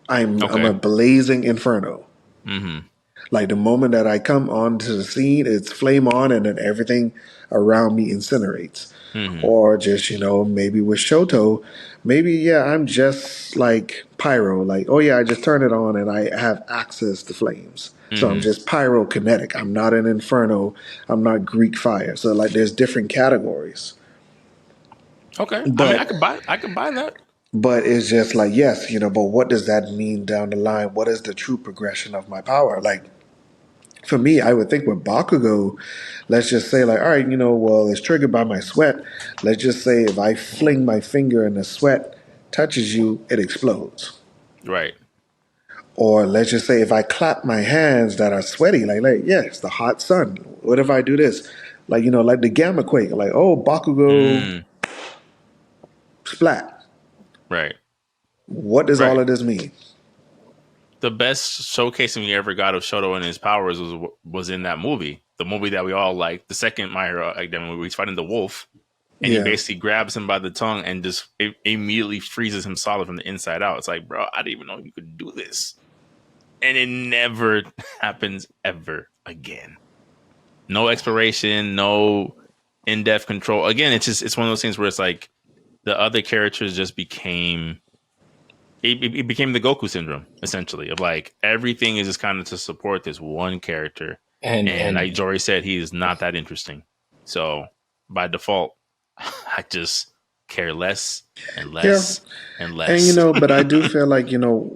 I'm a okay. blazing Inferno. Mm, Like the moment that I come onto the scene, it's flame on, and then everything around me incinerates. mm, Or just, maybe with Shoto, maybe, yeah, I'm just like pyro. Like, oh, yeah, I just turn it on and I have access to flames. So I'm mm. just pyrokinetic. I'm not an inferno. I'm not Greek fire. So, like, there's different categories. Okay. I mean, But I could buy that. but it's just like, yes, but what does that mean down the line? What is the true progression of my power? Like, for me, I would think with Bakugo, let's just say, like, all right, well, it's triggered by my sweat. Let's just say if I fling my finger and the sweat touches you, it explodes. Right. Or let's just say if I clap my hands that are sweaty, like yeah, it's the hot sun. What if I do this? Like, like the gamma quake, like, oh, Bakugo Mm, splat. right. What does all Right. of this mean? The best showcasing we ever got of Shoto and his powers was in that movie. The movie that we all liked, the second My Hero Academia, where he's fighting the wolf, and he Yeah. basically grabs him by the tongue and just immediately freezes him solid from the inside out. It's like, bro, I didn't even know you could do this, and it never happens ever again. No exploration, no in-depth control. Again, it's one of those things where it's like the other characters just became it became the Goku syndrome, essentially, of like everything is just kind of to support this one character. And like And Jory said, he is not that interesting. So by default, I just care less and Yeah. less and And, less. but I do feel like,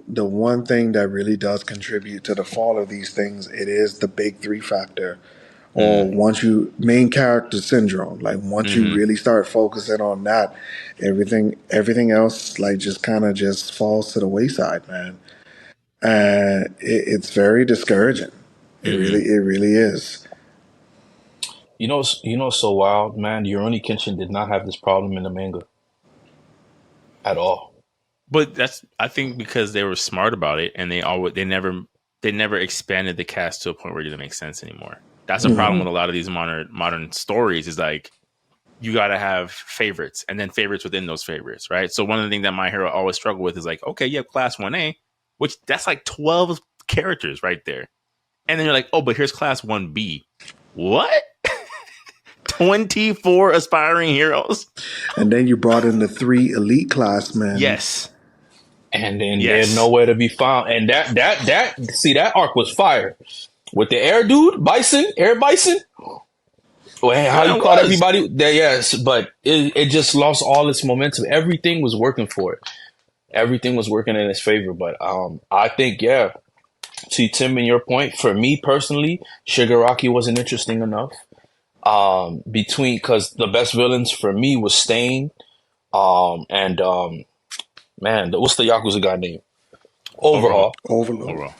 the one thing that really does contribute to the fall of these things, it is the big three factor. Or Mm, once you main character syndrome, like once you mm-hmm, really start focusing on that, everything else like just kind of just falls to the wayside, man. And it's very discouraging. mm-hmm. It really is. so wild, man. Rurouni Kenshin did not have this problem in the manga at all. But that's, I think, because they were smart about it, and they never expanded the cast to a point where it didn't make sense anymore. That's a problem with a lot of these modern stories. Is like you got to have favorites, and then favorites within those favorites, right? So one of the things that My Hero always struggled with is like, okay, you have Class 1A, which that's like 12 characters right there, and then you're like, oh, but here's Class 1B. What? 24 aspiring heroes? And then you brought in the three elite classmen. Yes. And then they're Yes. nowhere to be found. And that arc was fire. With the air dude, Air Bison. Well, how Yeah, you it caught was. everybody there, yes, but it just lost all its momentum. Everything was working for it. Everything was working in its favor. But I think, yeah, See, Tim, in your point, for me personally, Shigaraki wasn't interesting enough. Because the best villains for me was Stain, and man, what's the Yakuza guy name? Overhaul. Overload.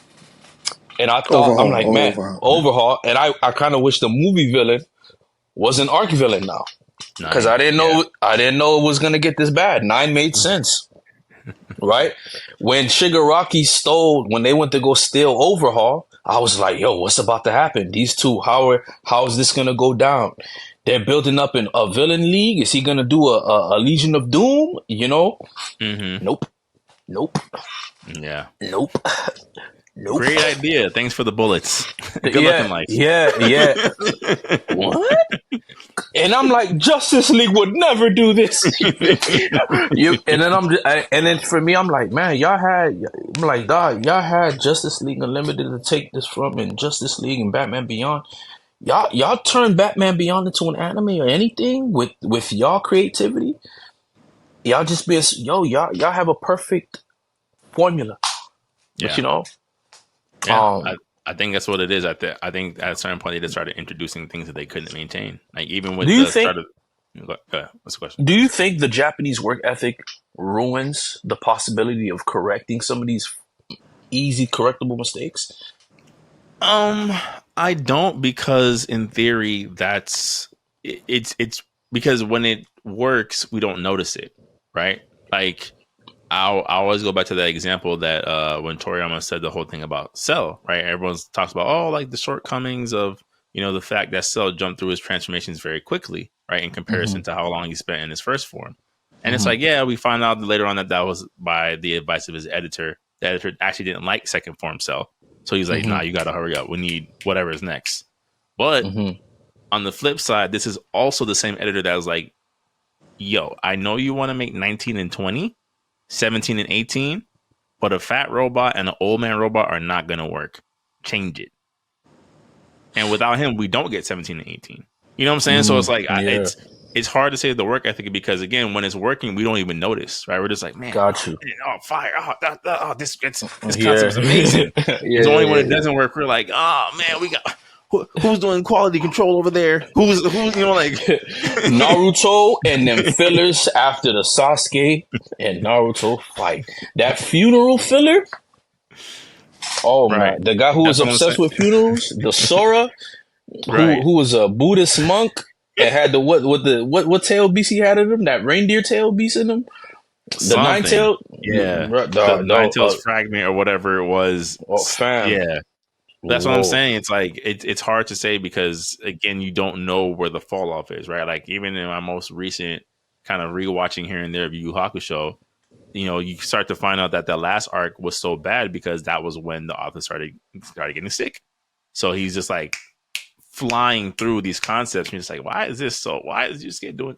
And I thought, I'm like, man, Overhaul. Overhaul. And I kind of wish the movie villain was an arc villain now, because I didn't know it was gonna get this bad. 9 made sense, right? When when they went to go steal Overhaul, I was like, yo, what's about to happen? These two, how is this gonna go down? They're building up a villain league. Is he gonna do a Legion of Doom? You know? Mm-hmm. Nope. Yeah. Nope. Great idea. Thanks for the bullets. Good luck in life. Yeah. What? And I'm like, Justice League would never do this. And then for me, I'm like, man, y'all had Justice League Unlimited to take this from, and Justice League and Batman Beyond. Y'all turned Batman Beyond into an anime or anything with y'all creativity. Y'all just y'all have a perfect formula. Yeah. But, you know. Yeah, I think that's what it is. I think at a certain point they just started introducing things that they couldn't maintain. Like even with what's the question? Do you think the Japanese work ethic ruins the possibility of correcting some of these easy correctable mistakes? I don't, because in theory it's because when it works we don't notice it, right? Like I always go back to that example that when Toriyama said the whole thing about Cell, right? Everyone talks about like the shortcomings of, you know, the fact that Cell jumped through his transformations very quickly, right, in comparison to how long he spent in his first form. And it's like, yeah, we find out later on that was by the advice of his editor. The editor actually didn't like second form Cell, so he's like, nah, you got to hurry up. We need whatever is next. But on the flip side, this is also the same editor that was like, yo, I know you want to make 19 and 20. 17 and 18, but a fat robot and an old man robot are not going to work. Change it. And without him, we don't get 17 and 18. You know what I'm saying? So it's like, it's hard to say the work ethic, because again, when it's working, we don't even notice, right? We're just like, man, got you. Oh, fire. This concept is amazing. It's only when it doesn't work, we're like, oh man, we got... Who's doing quality control over there? Who's you know, like Naruto and them fillers after the Sasuke and Naruto fight. That funeral filler. Oh my! The guy who was obsessed with funerals, the Sora, who was a Buddhist monk and had the what tail beast he had in him? That reindeer tail beast in him. The nine tail, the nine tails fragment or whatever it was. Oh, fam. Yeah. That's what I'm saying. It's like it's hard to say, because again, you don't know where the fall off is, right? Like even in my most recent kind of rewatching here and there of Yu Yu Hakusho, you know, you start to find out that the last arc was so bad because that was when the author started getting sick. So he's just like flying through these concepts. And you're just like, why is this doing?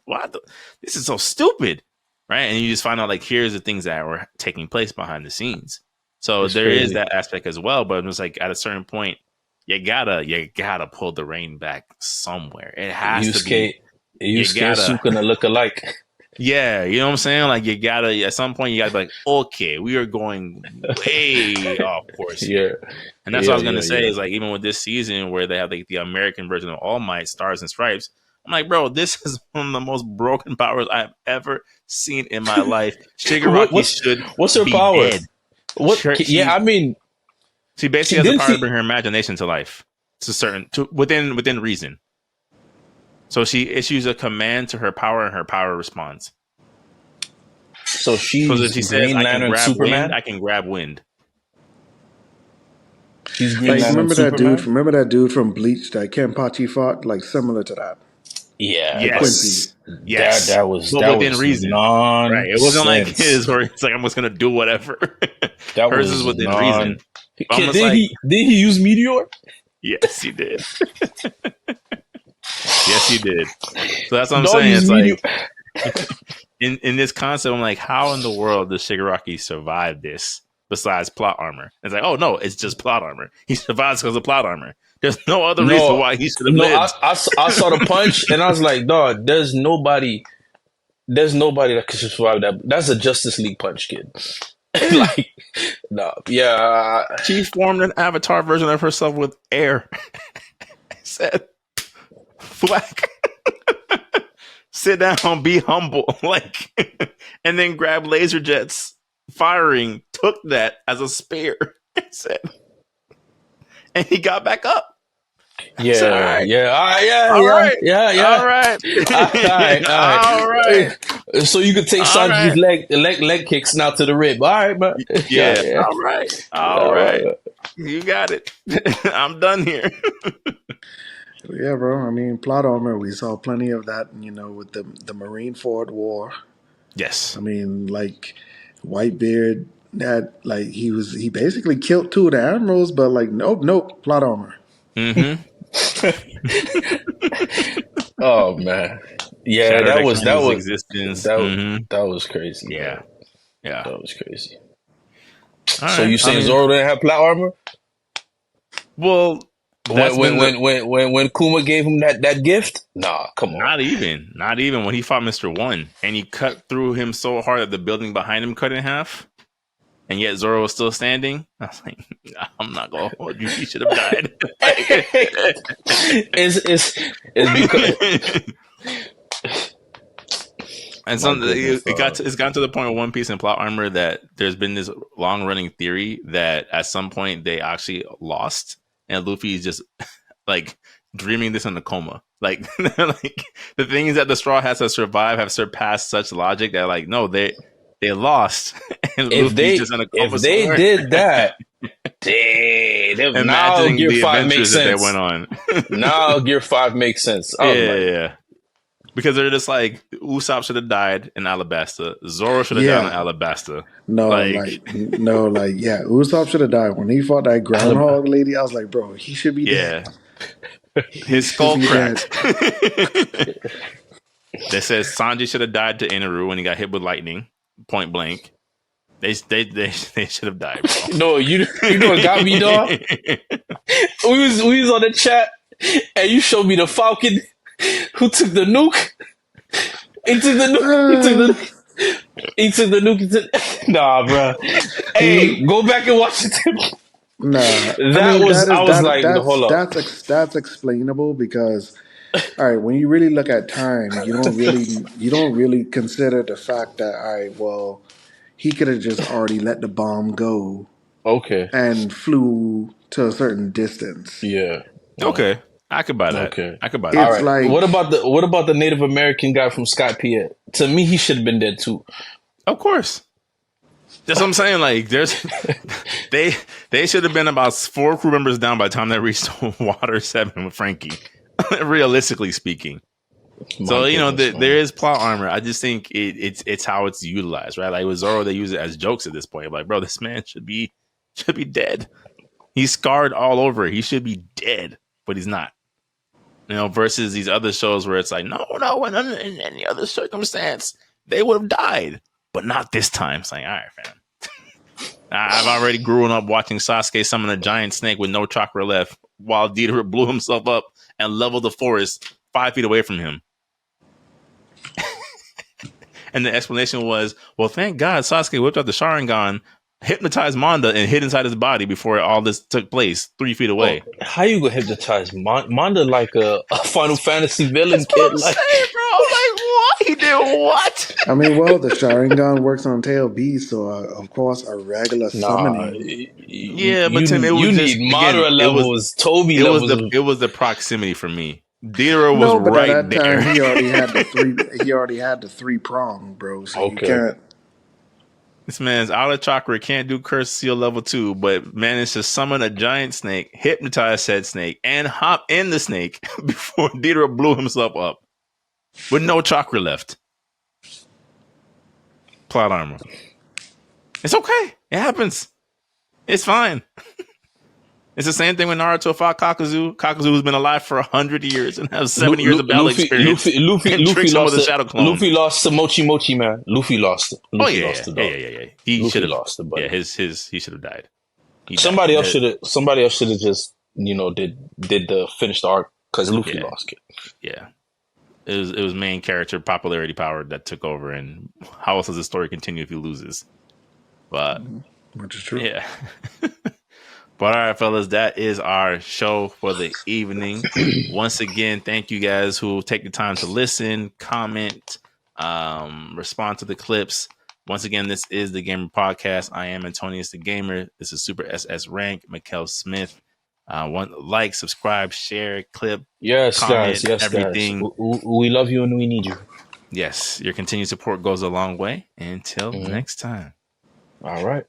This is so stupid, right? And you just find out like here's the things that were taking place behind the scenes. So it's crazy. Is that aspect as well, but it's like at a certain point, you gotta pull the rein back somewhere. It has to be. Yusuke gonna look alike. Yeah, you know what I'm saying? Like you gotta at some point you gotta be like, okay, we are going way off course. Here. And that's what I was gonna say is like even with this season where they have like the American version of All Might, Stars and Stripes, I'm like, bro, this is one of the most broken powers I've ever seen in my life. Shigaraki what's her power? Dead. I mean, she basically has the power to bring her imagination to life. Within reason. So she issues a command to her power, and her power responds. So she says, "I can grab Superman. I can grab wind." She's Green Lantern. Remember that dude from Bleach that Kenpachi fought? Like similar to that. Yeah. Yes. Yes. That was within reason. Right. It wasn't like his where it's like I'm just gonna do whatever. Hers is within reason. Did he use Meteor? Yes, he did. Yes, he did. So that's what I'm saying. It's like in this concept, I'm like, how in the world does Shigaraki survive this besides plot armor? It's like, oh no, it's just plot armor. He survives because of plot armor. There's no other reason why he should have lived. I saw the punch and I was like, dog, there's nobody that could survive that. That's a Justice League punch, kid. Like, no, yeah, She formed an avatar version of herself with air. Said, "Thwack, sit down, be humble," like, and then grabbed laser jets, firing, took that as a spear. Said, and he got back up. Said, "All yeah, right, yeah, all right, all yeah. right, All all right, right. So you could take all Sanji's right." leg kicks now to the rib. All right, man. Yeah, Yeah, all right, all all right. right. You got it. I'm done here. Yeah, bro. I mean, plot armor. We saw plenty of that. With the Marine War. Yes. I mean, like Whitebeard had like he basically killed two of the admirals, but like nope, plot armor. Mm-hmm. Oh man, yeah, Shattered that was that Extended's was existence. that Mm-hmm. that was crazy, Yeah. man. Yeah. That was crazy. All So right. you I saying mean, Zoro didn't have plot armor well, when that's been the when Kuma gave him that gift? Nah, come on. not even when he fought Mr. One and he cut through him so hard that the building behind him cut in half, and yet Zoro was still standing. I was like, I'm not gonna hold you. He should have died. It's because And my so goodness, it's gotten to the point of One Piece and plot armor that there's been this long running theory that at some point they actually lost, and Luffy is just like dreaming this in a coma. Like, like the things that the Straw has to survive have surpassed such logic that like no, they lost, and Luffy's just in a if coma they somewhere, did that, now imagining Gear the 5 adventures makes that they went sense. on. Now Gear 5 makes sense. I was like, Yeah. Because they're just like Usopp should have died in Alabasta. Zoro should have died in Yeah, Alabasta. no, Like, yeah, Usopp should have died when he fought that Alabama. groundhog lady. I was like, bro, he should be yeah, dead. He his should skull be dead. cracked. They said Sanji should have died to Inaru when he got hit with lightning, point blank. They should have died, bro. No, you know what got me, dog? We was on the chat, and you showed me the Falcon who took the nuke. He took the nuke. He took the nuke. Nah, bro. Hey, go back and watch it. Nah, I That mean was. I was like, that's hold up. that's explainable because all right, when you really look at time, you don't really consider the fact that all right, well, he could have just already let the bomb go Okay. and flew to a certain distance. Yeah. Okay, I could buy that. Okay. I could buy All that. It's right. like, What about the Native American guy from Scott Piet? To me, he should have been dead too. Of course. That's what I'm saying. Like, there's they should have been about 4 crew members down by the time they reached Water 7 with Frankie. Realistically speaking. So there is plot armor. I just think it's how it's utilized, right? Like with Zoro, they use it as jokes at this point. Like, bro, this man should be dead. He's scarred all over. He should be dead, but he's not. Versus these other shows where it's like, no, in any other circumstance, they would have died, but not this time. It's like, all right, fam. I've already grown up watching Sasuke summon a giant snake with no chakra left, while Dieter blew himself up and leveled the forest 5 feet away from him. And the explanation was, well, thank God Sasuke whipped out the Sharingan, hypnotized Manda, and hid inside his body before all this took place 3 feet away. Oh, how you gonna hypnotize Manda like a Final Fantasy villain That's kid? what I'm saying, bro. Like, what? He did what? I mean, well, the Sharingan works on tail beast, so of course a regular Nah, summoning. Yeah, but Tim, it was you just need again, Madara levels, Toby it was levels. it was the proximity for me. Dieter was No, but at right that time there. he already had the three. He already had the 3 prong, bro. So you Okay. can't. This man's out of chakra, can't do curse seal level 2, but managed to summon a giant snake, hypnotize said snake, and hop in the snake before Dieter blew himself up with no chakra left. Plot armor. It's okay. It happens. It's fine. It's the same thing when Naruto fought Kakuzu. Kakuzu's been alive for 100 years and has 70 years of battle experience. Luffy him with a lost shadow clone. Luffy lost to Mochi Mochi, man. Luffy lost it. Luffy Yeah. lost it, dog. Yeah. He should have lost it, buddy. Yeah, he should have died. Somebody else should have just did the finished arc because Luffy lost it. Yeah. It was main character popularity power that took over, and how else does the story continue if he loses? But Which is true. yeah. But all right, fellas, that is our show for the evening. Once again, thank you guys who take the time to listen, comment, respond to the clips. Once again, this is the Gamer Podcast. I am Antonius the Gamer. This is Super SS Rank, Mikkel Smith. Like, subscribe, share, clip, Yes, comment, guys. Yes, guys. everything. We love you and we need you. Yes, your continued support goes a long way. Until next time. All right.